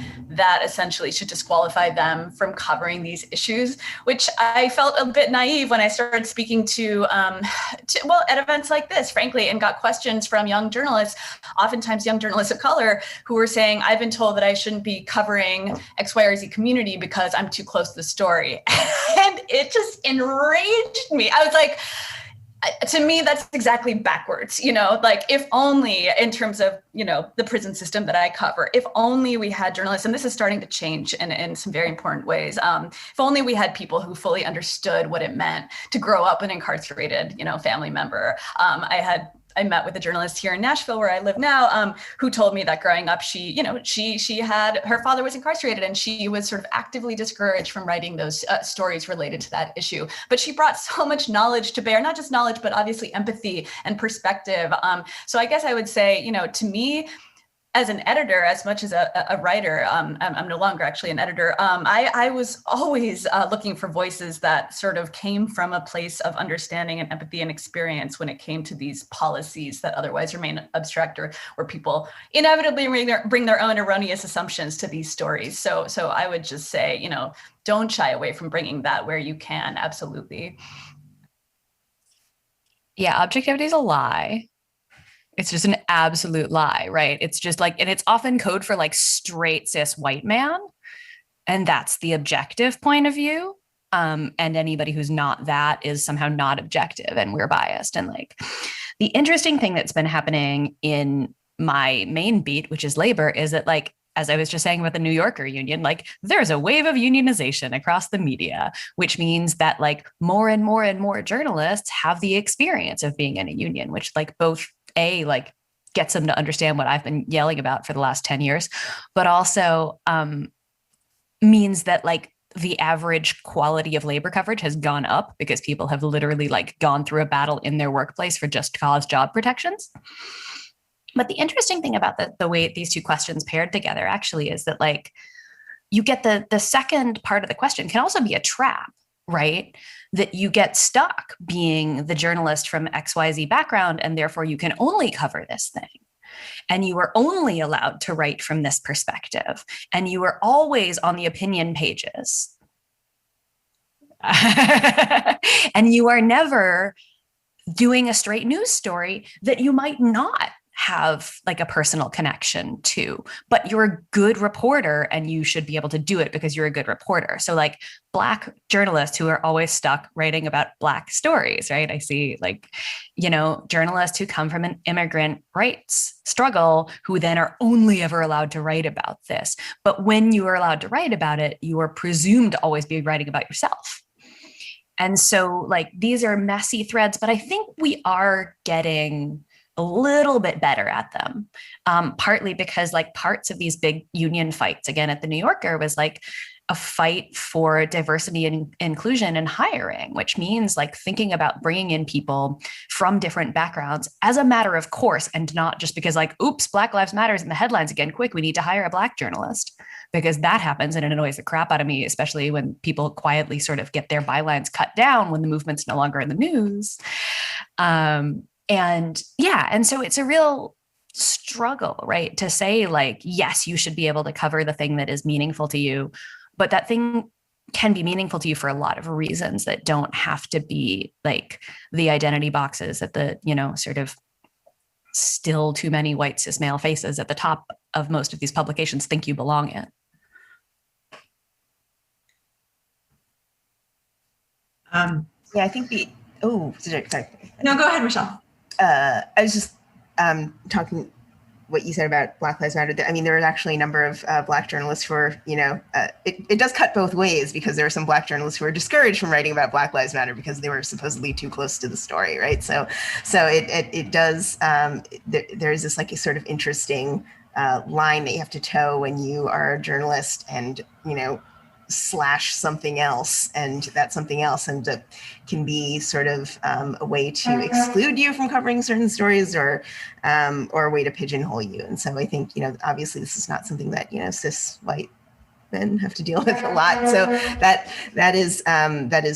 essentially should disqualify them from covering these issues, which I felt a bit naive when I started speaking to at events like this, frankly, and got questions from young journalists, oftentimes young journalists of color, who were saying, I've been told that I shouldn't be covering X, Y, or Z community because I'm too close to the story. And it just enraged me. I was like, to me, that's exactly backwards, like if only in terms of, the prison system that I cover, if only we had journalists, and this is starting to change in some very important ways. If only we had people who fully understood what it meant to grow up an incarcerated, family member. I met with a journalist here in Nashville, where I live now, who told me that growing up, she had, her father was incarcerated, and she was sort of actively discouraged from writing those stories related to that issue. But she brought so much knowledge to bear, not just knowledge, but obviously empathy and perspective. So I guess I would say, to me, as an editor, as much as a writer, I'm no longer actually an editor. I was always looking for voices that sort of came from a place of understanding and empathy and experience when it came to these policies that otherwise remain abstract, or where people inevitably bring their own erroneous assumptions to these stories. So I would just say, don't shy away from bringing that where you can. Absolutely. Yeah, objectivity is a lie. It's just an absolute lie, right? It's just like, and it's often code for like straight cis white man. And that's the objective point of view. And anybody who's not that is somehow not objective, and we're biased. And like the interesting thing that's been happening in my main beat, which is labor, is that like, as I was just saying about the New Yorker union, like there's a wave of unionization across the media, which means that like more and more and more journalists have the experience of being in a union, which like both like gets them to understand what I've been yelling about for the last 10 years, but also means that like the average quality of labor coverage has gone up because people have literally like gone through a battle in their workplace for just cause job protections. But the interesting thing about the way these two questions paired together actually is that like you get the second part of the question can also be a trap, right? That you get stuck being the journalist from XYZ background, and therefore you can only cover this thing. And you are only allowed to write from this perspective. And you are always on the opinion pages. And you are never doing a straight news story that you might not have like a personal connection to, but you're a good reporter and you should be able to do it because you're a good reporter. So like Black journalists who are always stuck writing about Black stories, right? I see like, journalists who come from an immigrant rights struggle who then are only ever allowed to write about this. But when you are allowed to write about it, you are presumed to always be writing about yourself. And so like, these are messy threads, but I think we are getting a little bit better at them, partly because like parts of these big union fights, again, at the New Yorker was like a fight for diversity and inclusion and hiring, which means like thinking about bringing in people from different backgrounds as a matter of course, and not just because like, oops, Black Lives Matters in the headlines again, quick, we need to hire a Black journalist, because that happens and it annoys the crap out of me, especially when people quietly sort of get their bylines cut down when the movement's no longer in the news. And so it's a real struggle, right? To say like, yes, you should be able to cover the thing that is meaningful to you, but that thing can be meaningful to you for a lot of reasons that don't have to be like the identity boxes that the, sort of still too many white cis male faces at the top of most of these publications think you belong in. I think sorry. No, go ahead, Michelle. I was just talking what you said about Black Lives Matter. I mean, there are actually a number of Black journalists who are, it does cut both ways, because there are some Black journalists who are discouraged from writing about Black Lives Matter because they were supposedly too close to the story, right? So it does, there's this like a sort of interesting line that you have to toe when you are a journalist and, slash something else, and that something else can be sort of a way to exclude you from covering certain stories, or a way to pigeonhole you. And so I think, obviously this is not something that, cis white men have to deal with a lot. So that is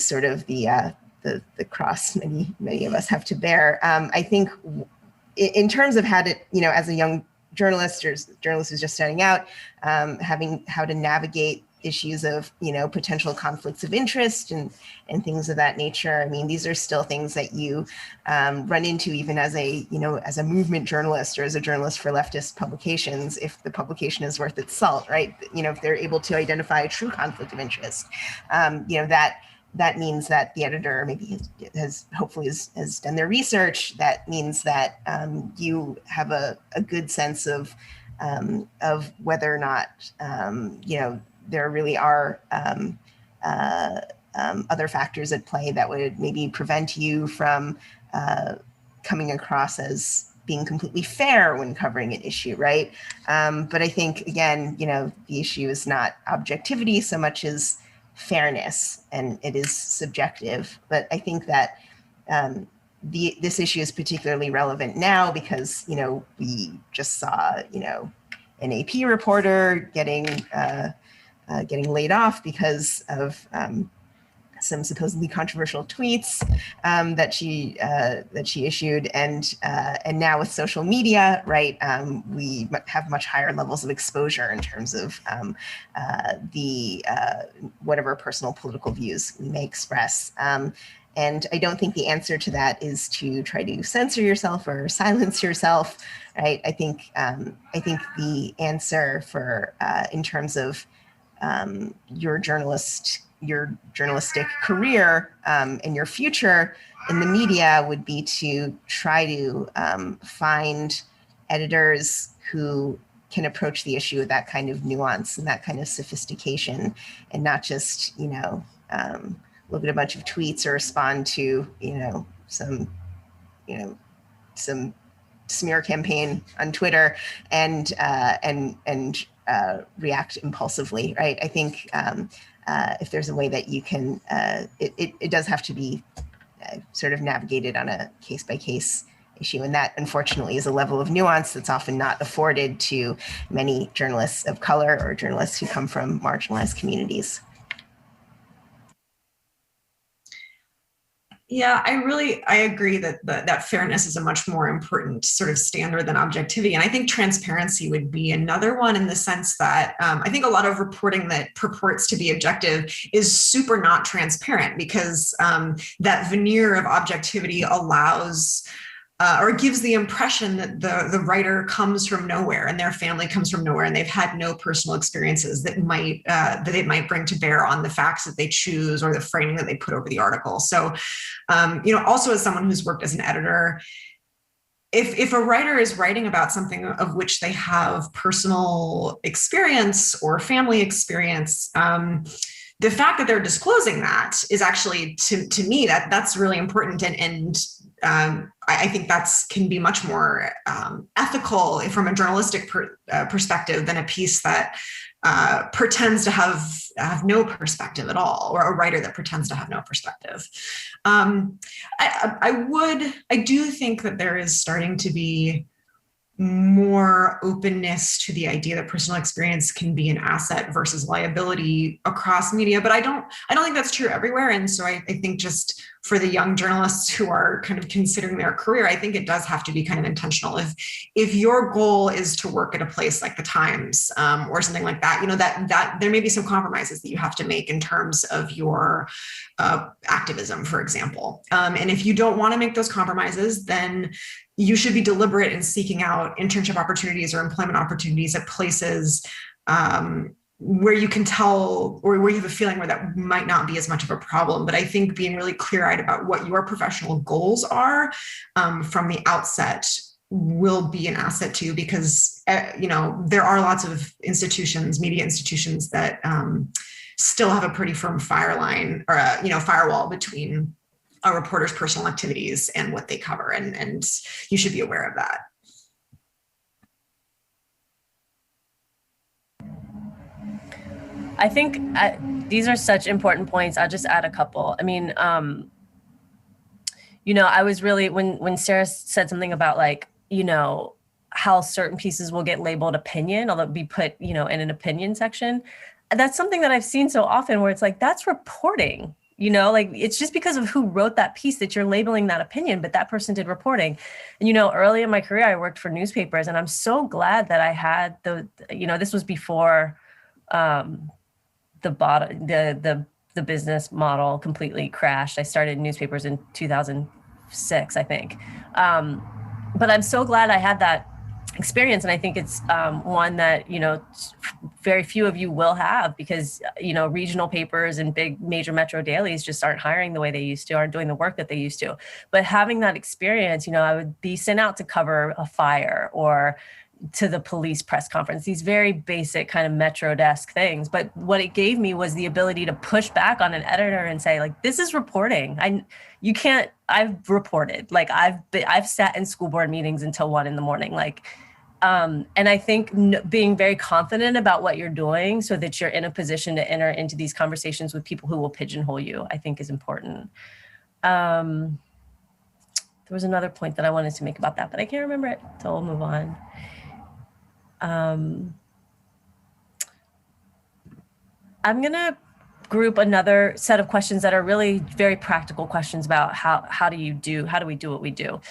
sort of the cross many of us have to bear. I think in terms of how to, as a young journalist or journalist who's just starting out, having how to navigate issues of, potential conflicts of interest and things of that nature. I mean, these are still things that you run into even as a movement journalist or as a journalist for leftist publications, if the publication is worth its salt, right? If they're able to identify a true conflict of interest, that means that the editor maybe has hopefully has done their research. That means that you have a good sense of whether or not there really are other factors at play that would maybe prevent you from coming across as being completely fair when covering an issue, right? But I think, again, the issue is not objectivity so much as fairness, and it is subjective. But I think that this issue is particularly relevant now because, we just saw, an AP reporter getting laid off because of some supposedly controversial tweets that she issued, and now with social media, right, we have much higher levels of exposure in terms of the whatever personal political views we may express. And I don't think the answer to that is to try to censor yourself or silence yourself, right? I think the answer for in terms of your journalistic career and your future in the media would be to try to find editors who can approach the issue with that kind of nuance and that kind of sophistication, and not just look at a bunch of tweets or respond to some smear campaign on Twitter and react impulsively, right? I think if there's a way that you can, it does have to be sort of navigated on a case-by-case issue. And that, unfortunately, is a level of nuance that's often not afforded to many journalists of color or journalists who come from marginalized communities. Yeah, I agree that that fairness is a much more important sort of standard than objectivity. And I think transparency would be another one, in the sense that I think a lot of reporting that purports to be objective is super not transparent, because that veneer of objectivity allows or gives the impression that the writer comes from nowhere and their family comes from nowhere, and they've had no personal experiences that they might bring to bear on the facts that they choose or the framing that they put over the article. So, also as someone who's worked as an editor, if a writer is writing about something of which they have personal experience or family experience, the fact that they're disclosing that is actually, to me, that's really important, and I think that's can be much more ethical from a journalistic perspective than a piece that pretends to have no perspective at all, or a writer that pretends to have no perspective. I do think that there is starting to be more openness to the idea that personal experience can be an asset versus liability across media, but I don't think that's true everywhere. And so I think just for the young journalists who are kind of considering their career, I think it does have to be kind of intentional. If your goal is to work at a place like the Times or something like that, that there may be some compromises that you have to make in terms of your activism, for example. And if you don't want to make those compromises, then you should be deliberate in seeking out internship opportunities or employment opportunities at places where you can tell, or where you have a feeling where that might not be as much of a problem. But I think being really clear-eyed about what your professional goals are from the outset will be an asset to you, because there are lots of institutions, media institutions, that still have a pretty firm firewall between a reporter's personal activities and what they cover, and you should be aware of that. I think these are such important points. I'll just add a couple. I mean, I was really, when Sarah said something about how certain pieces will get labeled opinion, or they'll be put, in an opinion section. That's something that I've seen so often, where it's like, that's reporting, it's just because of who wrote that piece that you're labeling that opinion, but that person did reporting. And, early in my career, I worked for newspapers, and I'm so glad that I had this was before the business model completely crashed. I started newspapers in 2006, I think. But I'm so glad I had that experience. And I think it's one that, you know, very few of you will have, because, you know, regional papers and big major metro dailies just aren't hiring the way they used to, aren't doing the work that they used to. But having that experience, you know, I would be sent out to cover a fire or to the police press conference, these very basic kind of metro desk things. But what it gave me was the ability to push back on an editor and say, like, this is reporting. I've reported, like, I've sat in school board meetings until 1 a.m. Like, and I think being very confident about what you're doing so that you're in a position to enter into these conversations with people who will pigeonhole you, I think is important. There was another point that I wanted to make about that, but I can't remember it, so we'll move on. I'm gonna group another set of questions that are really very practical questions about how do we do what we do.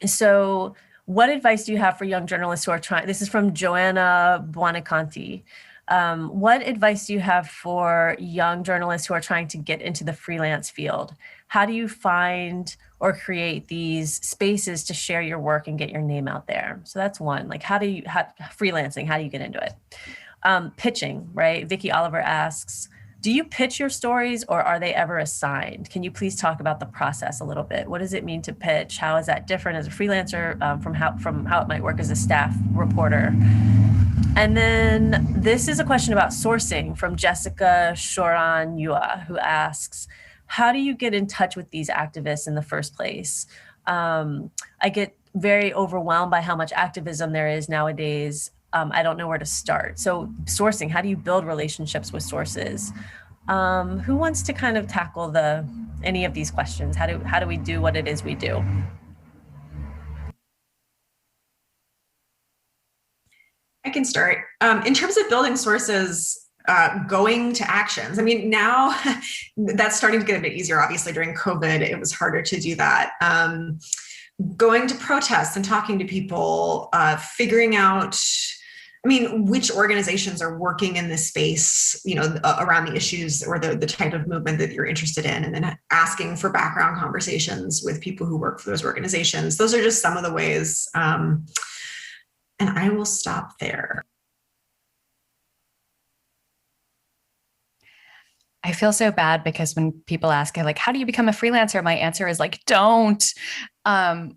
So what advice do you have for young journalists who are trying, this is from Joanna Buonaconti. What advice do you have for young journalists who are trying to get into the freelance field? How do you find or create these spaces to share your work and get your name out there? So that's one, like freelancing, how do you get into it? Pitching, right? Vicky Oliver asks, do you pitch your stories or are they ever assigned? Can you please talk about the process a little bit? What does it mean to pitch? How is that different as a freelancer from how it might work as a staff reporter? And then this is a question about sourcing from Jessica Shoran Yua, who asks, how do you get in touch with these activists in the first place? I get very overwhelmed by how much activism there is nowadays. I don't know where to start. So sourcing, how do you build relationships with sources? Who wants to kind of tackle any of these questions? How do we do what it is we do? I can start. In terms of building sources, going to actions. I mean, now that's starting to get a bit easier. Obviously, during COVID, it was harder to do that. Going to protests and talking to people, figuring out, I mean, which organizations are working in this space, you know, around the issues or the type of movement that you're interested in, and then asking for background conversations with people who work for those organizations. Those are just some of the ways. And I will stop there. I feel so bad because when people ask, like, how do you become a freelancer? My answer is like, don't,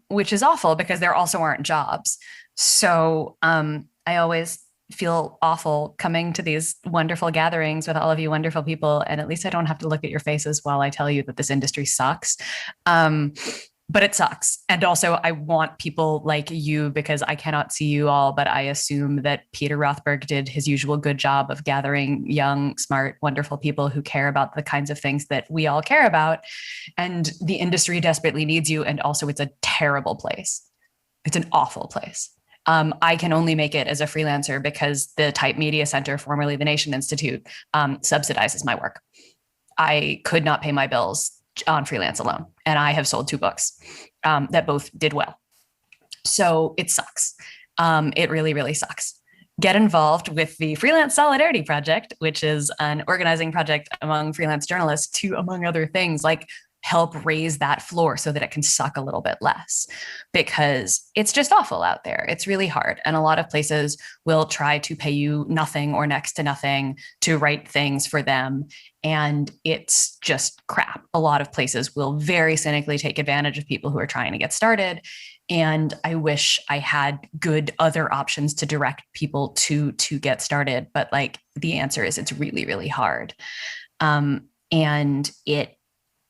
which is awful because there also aren't jobs. So I always feel awful coming to these wonderful gatherings with all of you wonderful people. And at least I don't have to look at your faces while I tell you that this industry sucks. But it sucks. And also I want people like you, because I cannot see you all, but I assume that Peter Rothberg did his usual good job of gathering young, smart, wonderful people who care about the kinds of things that we all care about. And the industry desperately needs you. And also it's a terrible place. It's an awful place. I can only make it as a freelancer because the Type Media Center, formerly the Nation Institute, subsidizes my work. I could not pay my bills on freelance alone. And I have sold 2 books that both did well. So it sucks. It really, really sucks. Get involved with the Freelance Solidarity Project, which is an organizing project among freelance journalists to, among other things, like help raise that floor so that it can suck a little bit less, because it's just awful out there. It's really hard. And a lot of places will try to pay you nothing or next to nothing to write things for them. And it's just crap. A lot of places will very cynically take advantage of people who are trying to get started. And I wish I had good other options to direct people to get started. But like the answer is it's really, really hard. And it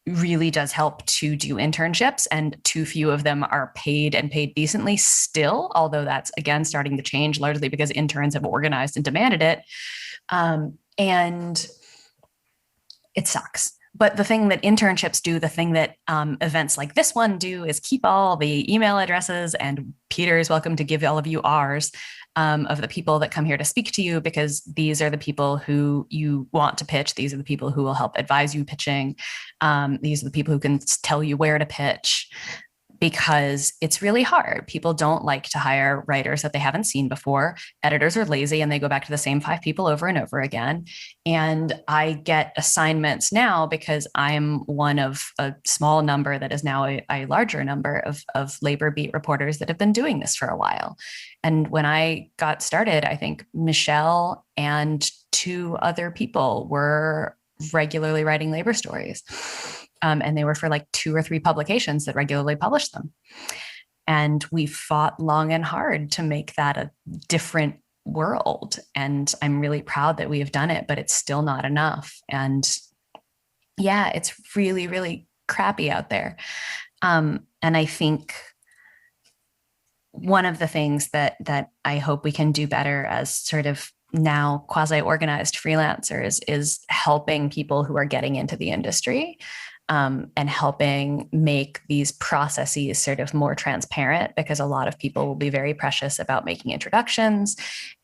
really does help to do internships, and too few of them are paid and paid decently still, although that's again starting to change, largely because interns have organized and demanded it. And it sucks. But the thing that internships do, the thing that events like this one do, is keep all the email addresses, and Peter is welcome to give all of you ours, of the people that come here to speak to you, because these are the people who you want to pitch. These are the people who will help advise you pitching. These are the people who can tell you where to pitch. because it's really hard. People don't like to hire writers that they haven't seen before. Editors are lazy and they go back to the same 5 people over and over again. And I get assignments now because I'm one of a small number that is now a larger number of labor beat reporters that have been doing this for a while. And when I got started, I think Michelle and 2 other people were regularly writing labor stories. And they were for like 2 or 3 publications that regularly published them. And we fought long and hard to make that a different world. And I'm really proud that we have done it, but it's still not enough. And yeah, it's really, really crappy out there. And I think one of the things that I hope we can do better as sort of now quasi-organized freelancers is helping people who are getting into the industry, and helping make these processes sort of more transparent, because a lot of people will be very precious about making introductions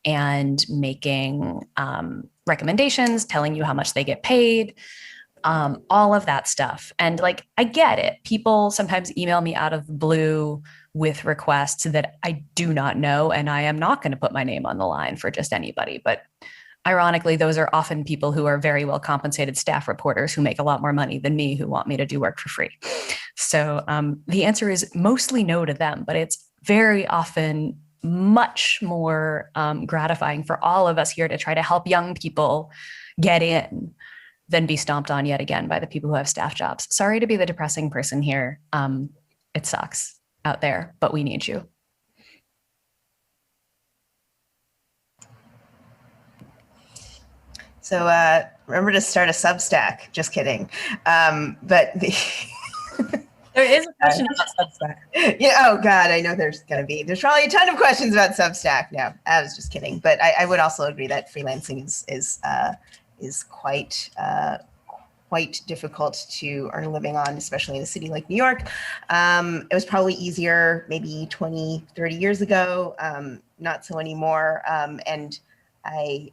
and making recommendations, telling you how much they get paid, all of that stuff. And like, I get it. People sometimes email me out of the blue with requests that I do not know, and I am not going to put my name on the line for just anybody. But ironically, those are often people who are very well compensated staff reporters who make a lot more money than me, who want me to do work for free. So the answer is mostly no to them, but it's very often much more gratifying for all of us here to try to help young people get in than be stomped on yet again by the people who have staff jobs. Sorry to be the depressing person here. It sucks out there, but we need you. So remember to start a Substack. Just kidding. But the There is a question about Substack. yeah. Oh God, I know there's probably a ton of questions about Substack. No, I was just kidding. But I would also agree that freelancing is quite difficult to earn a living on, especially in a city like New York. It was probably easier maybe 20, 30 years ago. Not so anymore. And I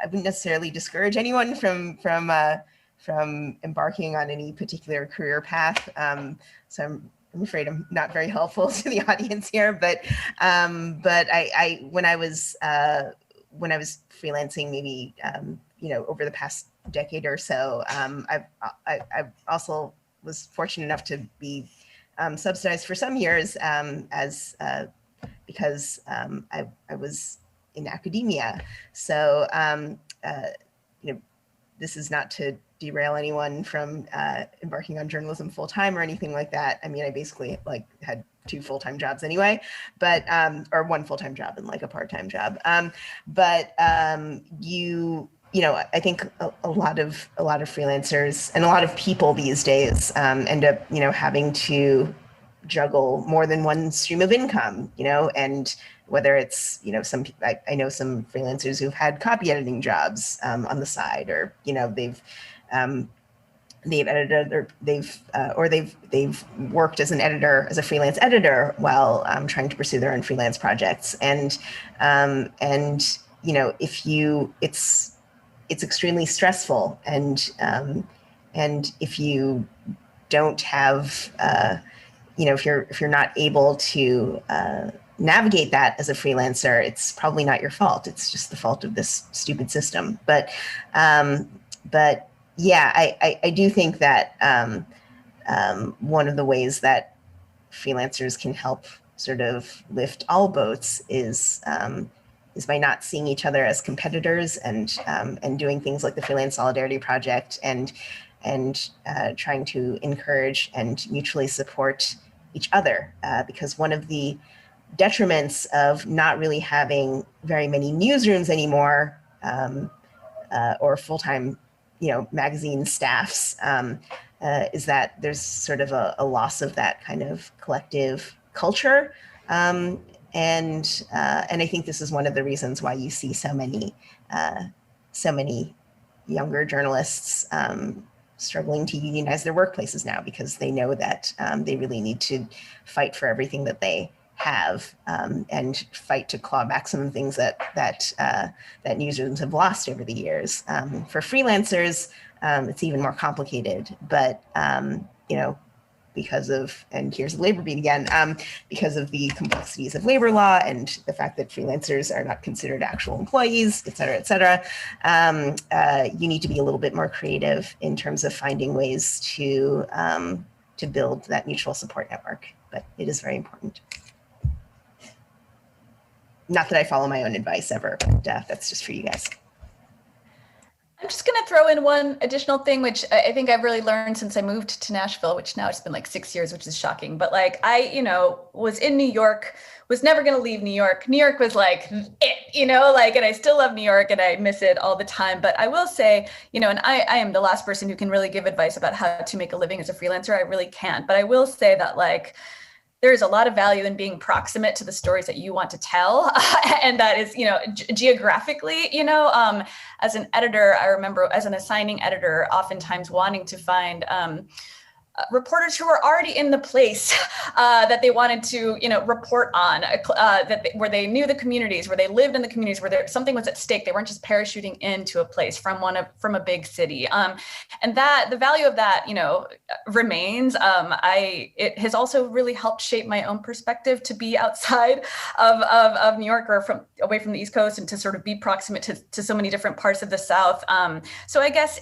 wouldn't necessarily discourage anyone from embarking on any particular career path. So I'm afraid I'm not very helpful to the audience here, but I when I was freelancing, maybe over the past decade or so, I also was fortunate enough to be subsidized for some years because I was in academia. So, this is not to derail anyone from embarking on journalism full time or anything like that. I mean, I basically had 2 full-time jobs anyway, but or 1 full-time job and a part-time job. I think a lot of freelancers and a lot of people these days end up, having to juggle more than one stream of income, and whether it's, I know some freelancers who've had copy editing jobs on the side, or, they've edited, or they've worked as an editor, as a freelance editor, while trying to pursue their own freelance projects. And it's extremely stressful. And if you don't have, if you're not able to navigate that as a freelancer, it's probably not your fault. It's just the fault of this stupid system. But yeah, I do think that one of the ways that freelancers can help sort of lift all boats is by not seeing each other as competitors, and doing things like the Freelance Solidarity Project, and trying to encourage and mutually support each other, because one of the detriments of not really having very many newsrooms anymore, or full-time, magazine staffs, is that there's sort of a loss of that kind of collective culture. And I think this is one of the reasons why you see so many younger journalists struggling to unionize their workplaces now, because they know that they really need to fight for everything that they have, and fight to claw back some of the things that newsrooms have lost over the years. For freelancers, it's even more complicated, but because of, and here's the labor beat again, because of the complexities of labor law and the fact that freelancers are not considered actual employees, et cetera, et cetera. You need to be a little bit more creative in terms of finding ways to build that mutual support network, but it is very important. Not that I follow my own advice ever, but that's just for you guys. I'm just going to throw in one additional thing, which I think I've really learned since I moved to Nashville, which now it's been like 6 years, which is shocking. But like I, was in New York, was never going to leave New York. New York was like it, and I still love New York and I miss it all the time. But I will say, and I am the last person who can really give advice about how to make a living as a freelancer. I really can't. But I will say that like, there is a lot of value in being proximate to the stories that you want to tell. And that is, geographically, as an editor, I remember as an assigning editor, oftentimes wanting to find reporters who were already in the place that they wanted to, report on, where they knew the communities, where they lived in the communities, where something was at stake. They weren't just parachuting into a place from a big city. And that the value of that, remains. It has also really helped shape my own perspective to be outside of New York or away from the East Coast and to sort of be proximate to so many different parts of the South. So I guess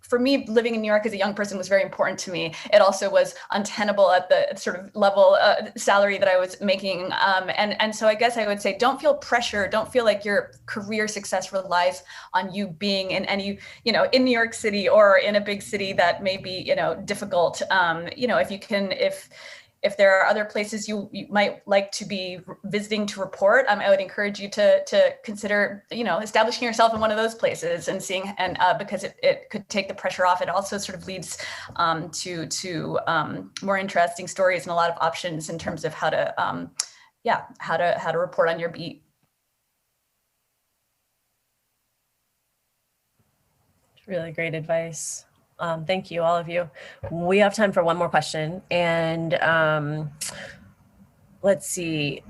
for me, living in New York as a young person was very important to me. It also was untenable at the sort of level salary that I was making. And so I guess I would say, don't feel pressure. Don't feel like your career success relies on you being in any, in New York City or in a big city that may be, difficult. If there are other places you might like to be visiting to report, I would encourage you to consider, establishing yourself in one of those places and seeing, and because it could take the pressure off. It also sort of leads to more interesting stories and a lot of options in terms of how to report on your beat. Really great advice. Thank you, all of you. We have time for one more question. And let's see.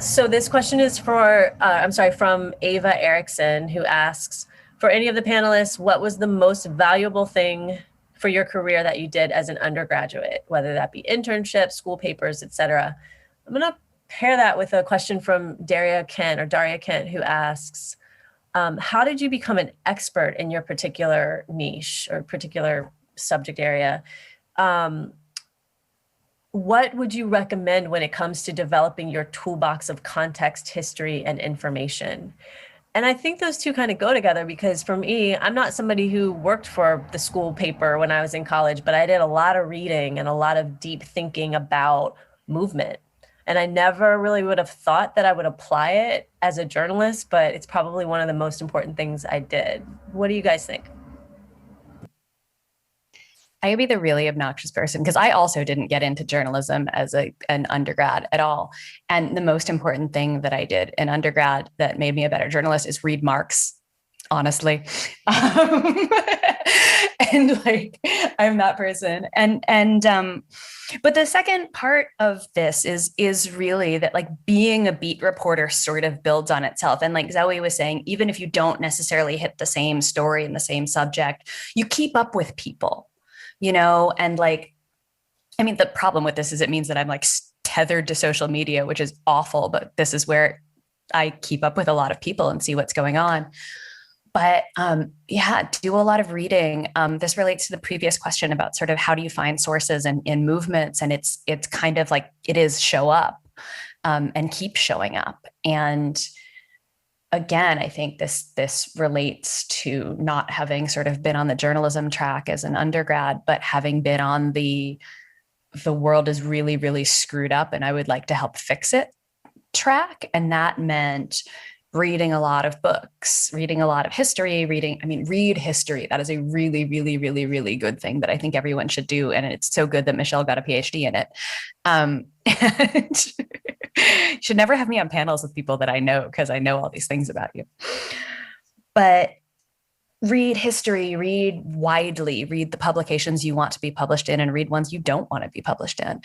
So this question is from Ava Erickson, who asks, for any of the panelists, what was the most valuable thing for your career that you did as an undergraduate, whether that be internships, school papers, etc.? I'm going to pair that with a question from Daria Kent, who asks, how did you become an expert in your particular niche or particular subject area? What would you recommend when it comes to developing your toolbox of context, history, and information? And I think those two kind of go together, because for me, I'm not somebody who worked for the school paper when I was in college, but I did a lot of reading and a lot of deep thinking about movement. And I never really would have thought that I would apply it as a journalist, but it's probably one of the most important things I did. What do you guys think? I could be the really obnoxious person because I also didn't get into journalism as an undergrad at all. And the most important thing that I did in undergrad that made me a better journalist is read Marx, honestly. And like, I'm that person. But the second part of this is really that like being a beat reporter sort of builds on itself. And like Zoe was saying, even if you don't necessarily hit the same story and the same subject, you keep up with people, and like, I mean, the problem with this is it means that I'm like tethered to social media, which is awful, but this is where I keep up with a lot of people and see what's going on. But do a lot of reading. This relates to the previous question about sort of how do you find sources in movements, and it's kind of like it is show up and keep showing up. And again, I think this relates to not having sort of been on the journalism track as an undergrad, but having been on the world is really, really screwed up and I would like to help fix it track. And that meant reading a lot of books, reading a lot of history, read history. That is a really, really, really, really good thing that I think everyone should do. And it's so good that Michelle got a PhD in it. And you should never have me on panels with people that I know because I know all these things about you. But read history, read widely, read the publications you want to be published in and read ones you don't want to be published in.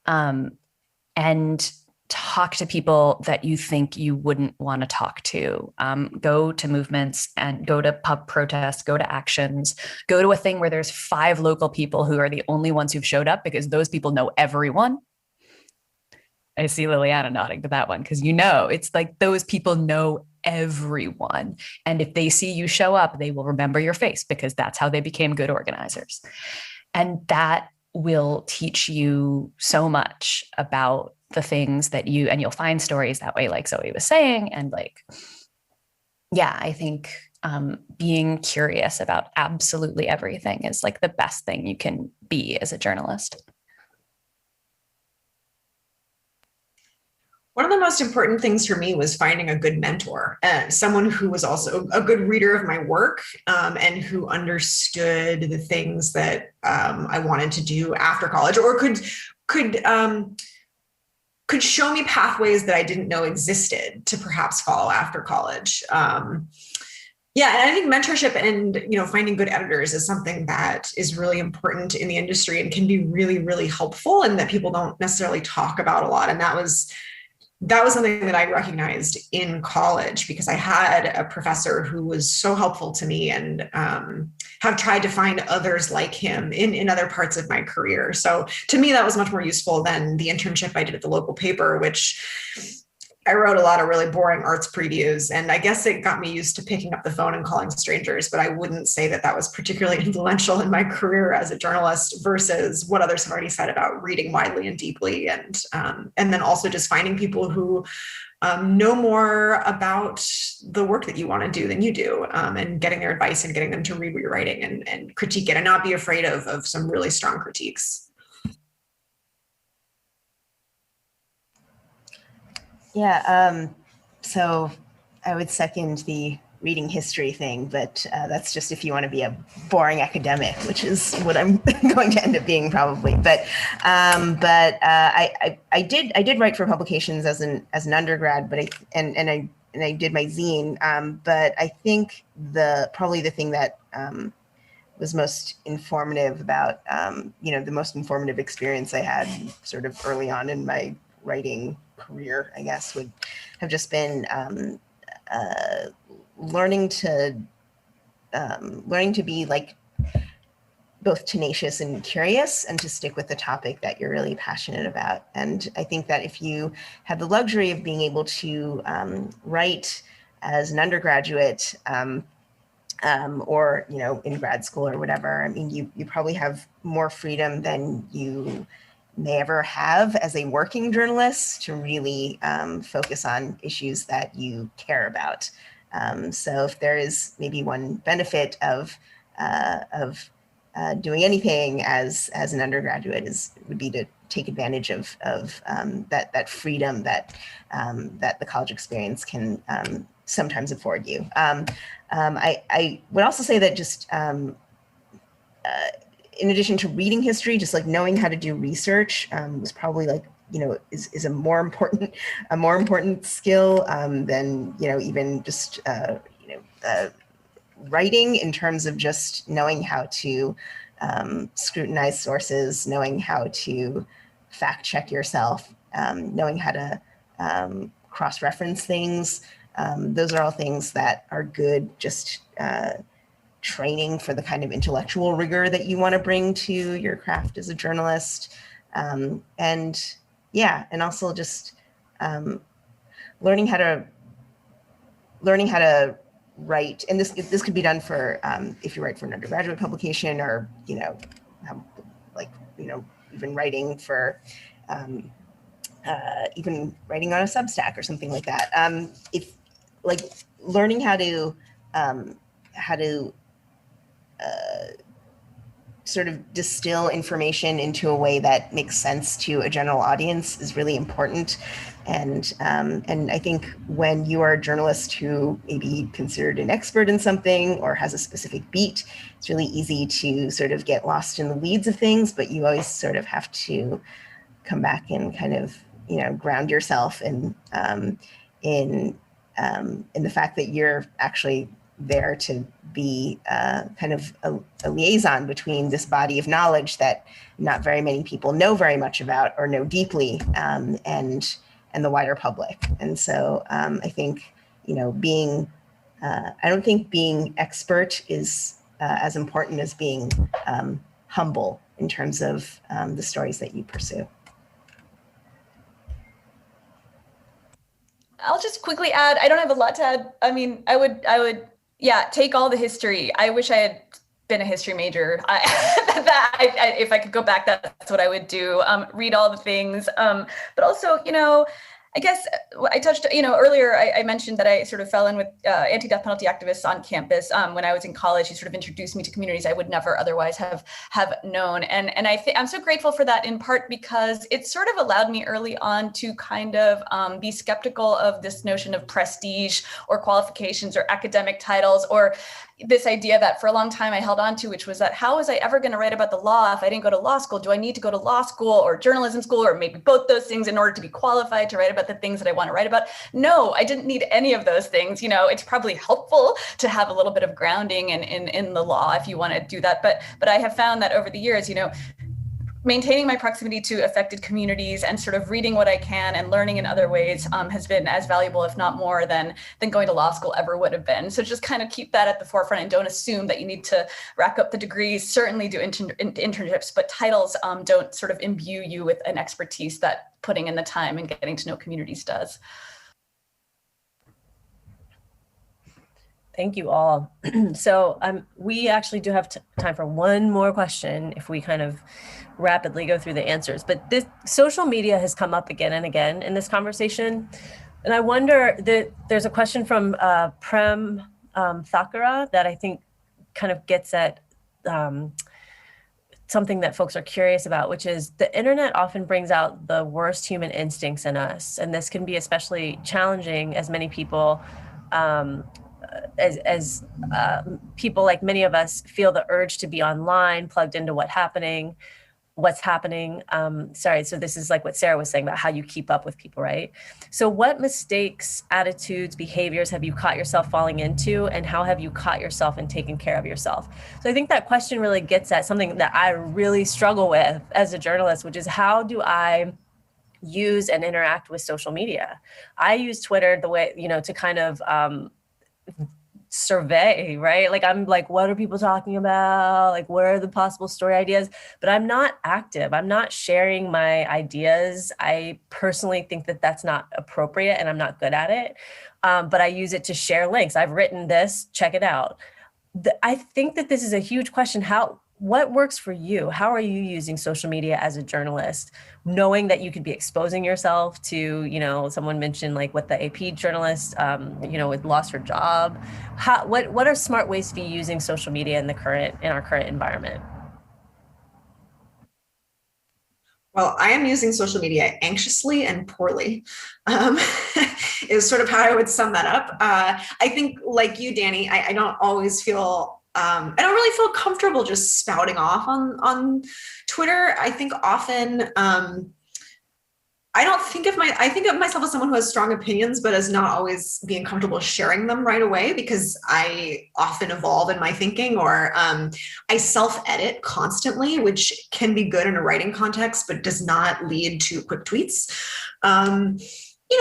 And talk to people that you think you wouldn't want to talk to. Go to movements and go to pub protests, go to actions, go to a thing where there's 5 local people who are the only ones who've showed up because those people know everyone. I see Liliana nodding to that one because it's like those people know everyone. And if they see you show up, they will remember your face because that's how they became good organizers. And that will teach you so much about the things that and you'll find stories that way, like Zoe was saying. And I think being curious about absolutely everything is like the best thing you can be as a journalist. One of the most important things for me was finding a good mentor, someone who was also a good reader of my work, and who understood the things that I wanted to do after college, or could show me pathways that I didn't know existed to perhaps follow after college. And I think mentorship and finding good editors is something that is really important in the industry and can be really, really helpful, and that people don't necessarily talk about a lot. And that was something that I recognized in college, because I had a professor who was so helpful to me, and have tried to find others like him in other parts of my career. So to me, that was much more useful than the internship I did at the local paper, which I wrote a lot of really boring arts previews. And I guess it got me used to picking up the phone and calling strangers, but I wouldn't say that that was particularly influential in my career as a journalist versus what others have already said about reading widely and deeply. And then also just finding people who know more about the work that you want to do than you do, and getting their advice and getting them to read what you're writing and critique it, and not be afraid of some really strong critiques. Yeah, so I would second the reading history thing, but that's just if you want to be a boring academic, which is what I'm going to end up being probably. But I did write for publications as an undergrad, but I did my zine. But I think probably the thing that was most informative about the most informative experience I had sort of early on in my writing career, I guess, would have just been learning to be like both tenacious and curious, and to stick with the topic that you're really passionate about. And I think that if you have the luxury of being able to write as an undergraduate, or in grad school or whatever, I mean, you probably have more freedom than you may ever have as a working journalist to really focus on issues that you care about. So if there is maybe one benefit of doing anything as an undergraduate would be to take advantage of that freedom that the college experience can sometimes afford you. I would also say that just in addition to reading history, just like knowing how to do research was probably is a more important skill than even just writing, in terms of just knowing how to scrutinize sources, knowing how to fact check yourself, knowing how to cross-reference things. Those are all things that are good just training for the kind of intellectual rigor that you want to bring to your craft as a journalist. And also just learning how to write. And this could be done for if you write for an undergraduate publication, or even writing for even writing on a Substack or something like that. If learning how to sort of distill information into a way that makes sense to a general audience is really important. And I think when you are a journalist who may be considered an expert in something or has a specific beat, it's really easy to sort of get lost in the weeds of things, but you always sort of have to come back and kind of, ground yourself in the fact that you're actually there to be kind of a liaison between this body of knowledge that not very many people know very much about or know deeply, and and the wider public. And so I think, I don't think being expert is as important as being humble in terms of the stories that you pursue. I'll just quickly add, I don't have a lot to add. I mean, I would, yeah, take all the history. I wish I had been a history major. If I could go back, that's what I would do. Read all the things. But also, I guess I touched, earlier I mentioned that I sort of fell in with anti-death penalty activists on campus when I was in college. He sort of introduced me to communities I would never otherwise have known. And I'm so grateful for that, in part because it sort of allowed me early on to kind of be skeptical of this notion of prestige or qualifications or academic titles, or this idea that for a long time I held on to, which was that how was I ever going to write about the law if I didn't go to law school? Do I need to go to law school or journalism school, or maybe both those things, in order to be qualified to write about the things that I want to write about? No, I didn't need any of those things. It's probably helpful to have a little bit of grounding in the law if you want to do that. But I have found that over the years, maintaining my proximity to affected communities and sort of reading what I can and learning in other ways has been as valuable, if not more, than going to law school ever would have been. So just kind of keep that at the forefront and don't assume that you need to rack up the degrees. Certainly do internships, but titles don't sort of imbue you with an expertise that putting in the time and getting to know communities does. Thank you all. So we actually do have time for one more question if we kind of rapidly go through the answers. But this social media has come up again and again in this conversation. And I wonder that there's a question from Prem Thakura that I think kind of gets at something that folks are curious about, which is the internet often brings out the worst human instincts in us. And this can be especially challenging as many people as people like many of us feel the urge to be online, plugged into what's happening. So this is like what Sarah was saying about how you keep up with people, right? So what mistakes, attitudes, behaviors have you caught yourself falling into, and how have you caught yourself in taking care of yourself? So I think that question really gets at something that I really struggle with as a journalist, which is how do I use and interact with social media? I use Twitter the way, to kind of survey, right? Like I'm like, what are people talking about? Like, what are the possible story ideas? But I'm not active. I'm not sharing my ideas. I personally think that that's not appropriate and I'm not good at it. But I use it to share links. I've written this, check it out. I think that this is a huge question. What works for you? How are you using social media as a journalist, knowing that you could be exposing yourself to, someone mentioned like what the AP journalist, lost her job. What are smart ways to be using social media in our current environment? Well, I am using social media anxiously and poorly, is sort of how I would sum that up. I think like you, Dani, I don't always feel I don't really feel comfortable just spouting off on Twitter. I think often I think of myself as someone who has strong opinions, but as not always being comfortable sharing them right away, because I often evolve in my thinking, or I self-edit constantly, which can be good in a writing context, but does not lead to quick tweets.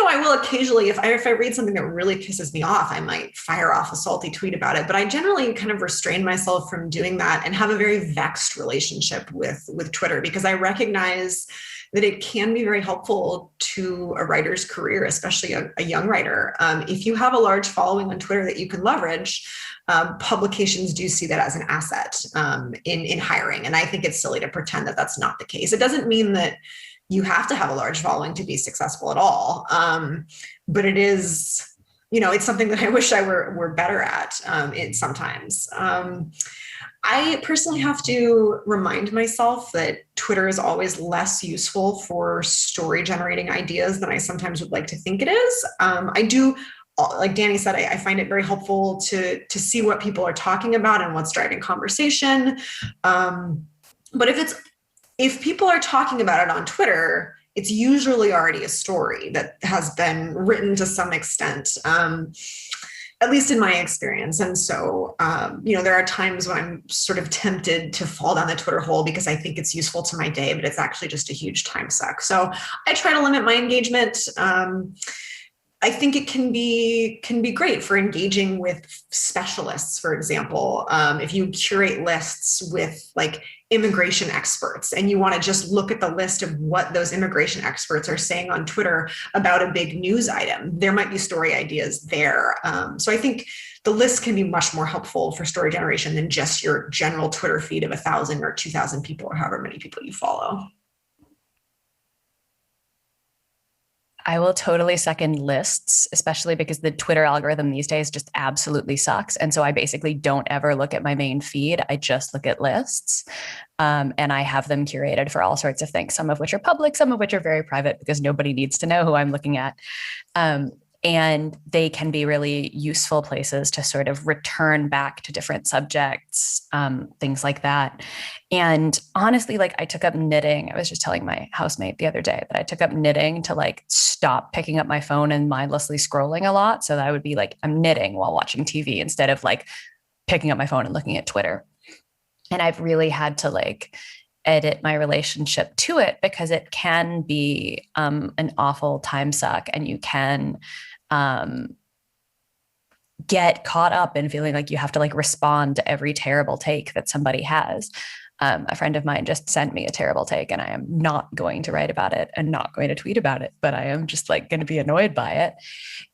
I will occasionally, if I read something that really pisses me off, I might fire off a salty tweet about it. But I generally kind of restrain myself from doing that and have a very vexed relationship with Twitter, because I recognize that it can be very helpful to a writer's career, especially a young writer. If you have a large following on Twitter that you can leverage, publications do see that as an asset in hiring. And I think it's silly to pretend that that's not the case. It doesn't mean that you have to have a large following to be successful at all. But it is, it's something that I wish I were better at sometimes. I personally have to remind myself that Twitter is always less useful for story generating ideas than I sometimes would like to think it is. I do, like Dani said, I find it very helpful to see what people are talking about and what's driving conversation. But if people are talking about it on Twitter, it's usually already a story that has been written to some extent. at least in my experience. And so, there are times when I'm sort of tempted to fall down the Twitter hole because I think it's useful to my day, but it's actually just a huge time suck. So I try to limit my engagement. I think it can be great for engaging with specialists, for example. If you curate lists with like immigration experts and you want to just look at the list of what those immigration experts are saying on Twitter about a big news item, there might be story ideas there. So I think the list can be much more helpful for story generation than just your general Twitter feed of 1,000 or 2,000 people or however many people you follow. I will totally second lists, especially because the Twitter algorithm these days just absolutely sucks. And so I basically don't ever look at my main feed. I just look at lists. And I have them curated for all sorts of things, some of which are public, some of which are very private because nobody needs to know who I'm looking at. And they can be really useful places to sort of return back to different subjects, things like that. And honestly, like I took up knitting. I was just telling my housemate the other day that I took up knitting to like stop picking up my phone and mindlessly scrolling a lot. So that I would be like, I'm knitting while watching TV instead of like picking up my phone and looking at Twitter. And I've really had to like edit my relationship to it because it can be an awful time suck, and you can get caught up in feeling like you have to like respond to every terrible take that somebody has. A friend of mine just sent me a terrible take, and I am not going to write about it and not going to tweet about it, but I am just like going to be annoyed by it.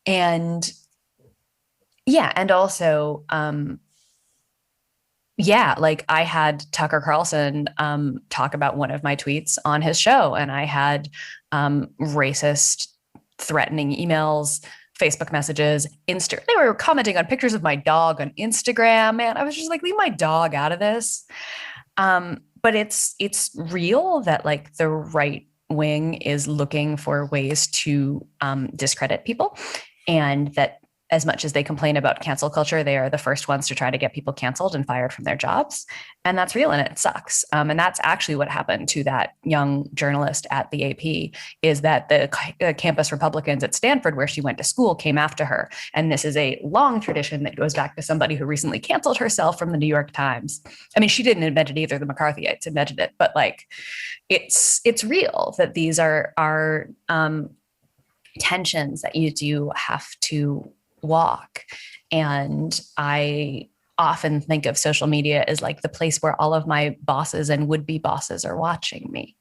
And yeah, and also, like I had Tucker Carlson talk about one of my tweets on his show, and I had racist, threatening emails, Facebook messages, they were commenting on pictures of my dog on Instagram. Man, I was just like, leave my dog out of this. But it's real that like the right wing is looking for ways to discredit people, and that as much as they complain about cancel culture, they are the first ones to try to get people canceled and fired from their jobs. And that's real, and it sucks. And that's actually what happened to that young journalist at the AP, is that the campus Republicans at Stanford, where she went to school, came after her. And this is a long tradition that goes back to somebody who recently canceled herself from the New York Times. I mean, she didn't invent it either. The McCarthyites invented it, but like, it's real that these are tensions that you do have to walk. And I often think of social media as like the place where all of my bosses and would-be bosses are watching me,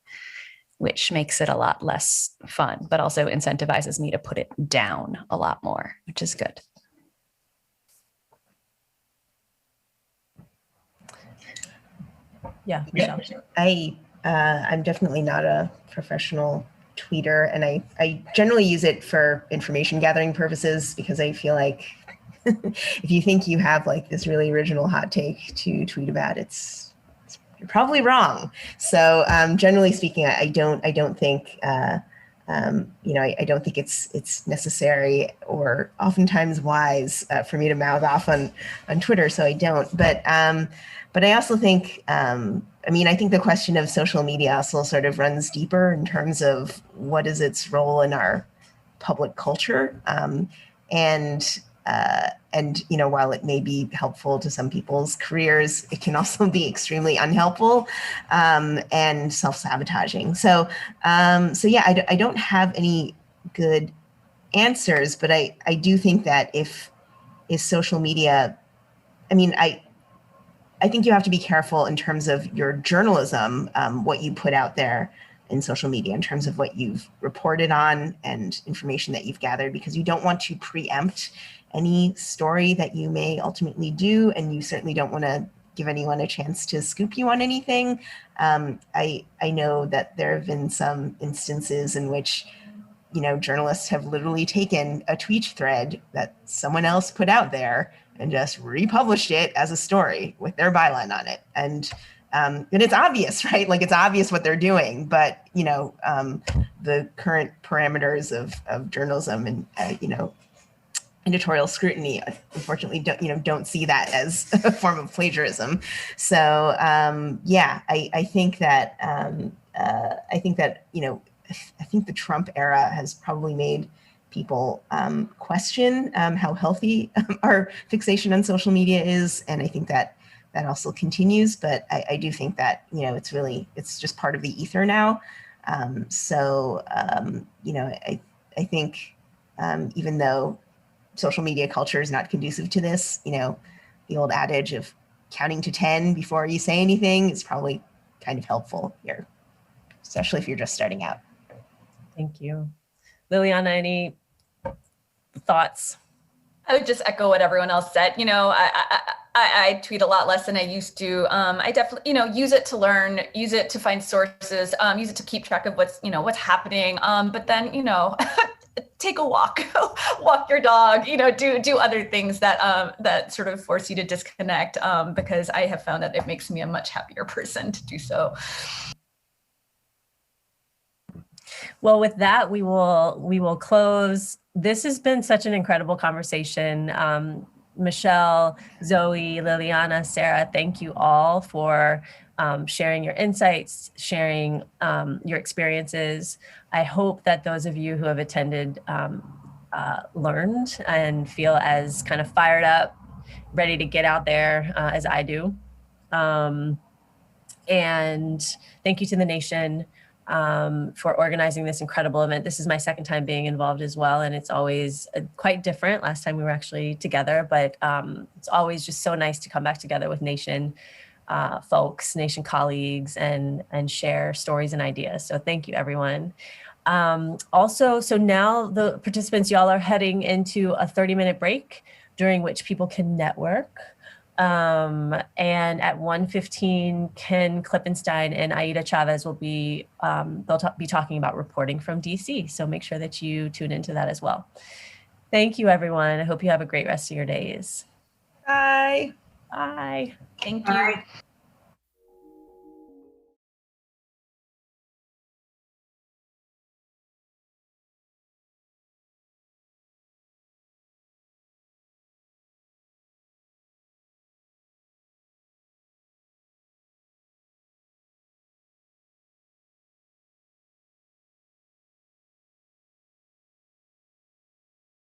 which makes it a lot less fun, but also incentivizes me to put it down a lot more, which is good. Yeah. I'm definitely not a professional tweeter, and I generally use it for information gathering purposes, because I feel like if you think you have like this really original hot take to tweet about, you're probably wrong. So generally speaking, I don't think I don't think it's necessary or oftentimes wise for me to mouth off on Twitter. So I don't. But I also think I think the question of social media also sort of runs deeper in terms of what is its role in our public culture. And while it may be helpful to some people's careers, it can also be extremely unhelpful and self-sabotaging. So I don't have any good answers, but I do think that if social media, I think you have to be careful in terms of your journalism, what you put out there in social media, in terms of what you've reported on and information that you've gathered, because you don't want to preempt any story that you may ultimately do, and you certainly don't want to give anyone a chance to scoop you on anything. I know that there have been some instances in which journalists have literally taken a tweet thread that someone else put out there and just republished it as a story with their byline on it. And it's obvious, right? Like, it's obvious what they're doing, but, the current parameters of journalism and, editorial scrutiny, unfortunately, don't see that as a form of plagiarism. So, I think that, I think the Trump era has probably made people question how healthy our fixation on social media is. And I think that that also continues, but I do think that, you know, it's just part of the ether now. You know, I think even though social media culture is not conducive to this, you know, the old adage of counting to 10 before you say anything is probably kind of helpful here, especially if you're just starting out. Thank you. Liliana, any thoughts? I would just echo what everyone else said. You know, I tweet a lot less than I used to. I definitely, you know, use it to learn, use it to find sources, use it to keep track of what's, you know, what's happening. But then, you know, take a walk, walk your dog, you know, do other things that that sort of force you to disconnect, because I have found that it makes me a much happier person to do so. Well, with that, we will close. This has been such an incredible conversation. Michelle, Zoe, Liliana, Sarah, thank you all for sharing your insights, sharing your experiences. I hope that those of you who have attended learned and feel as kind of fired up, ready to get out there as I do. And thank you to the nation for organizing this incredible event. This is my second time being involved as well, and it's always quite different. Last time we were actually together, but it's always just so nice to come back together with Nation folks, Nation colleagues, and share stories and ideas. So thank you, everyone. Also, so now the participants, y'all are heading into a 30-minute break during which people can network. And at 1:15, Ken Klippenstein and Aida Chavez will be, they'll be talking about reporting from DC. So make sure that you tune into that as well. Thank you, everyone. I hope you have a great rest of your days. Bye. Bye. Thank you. All right.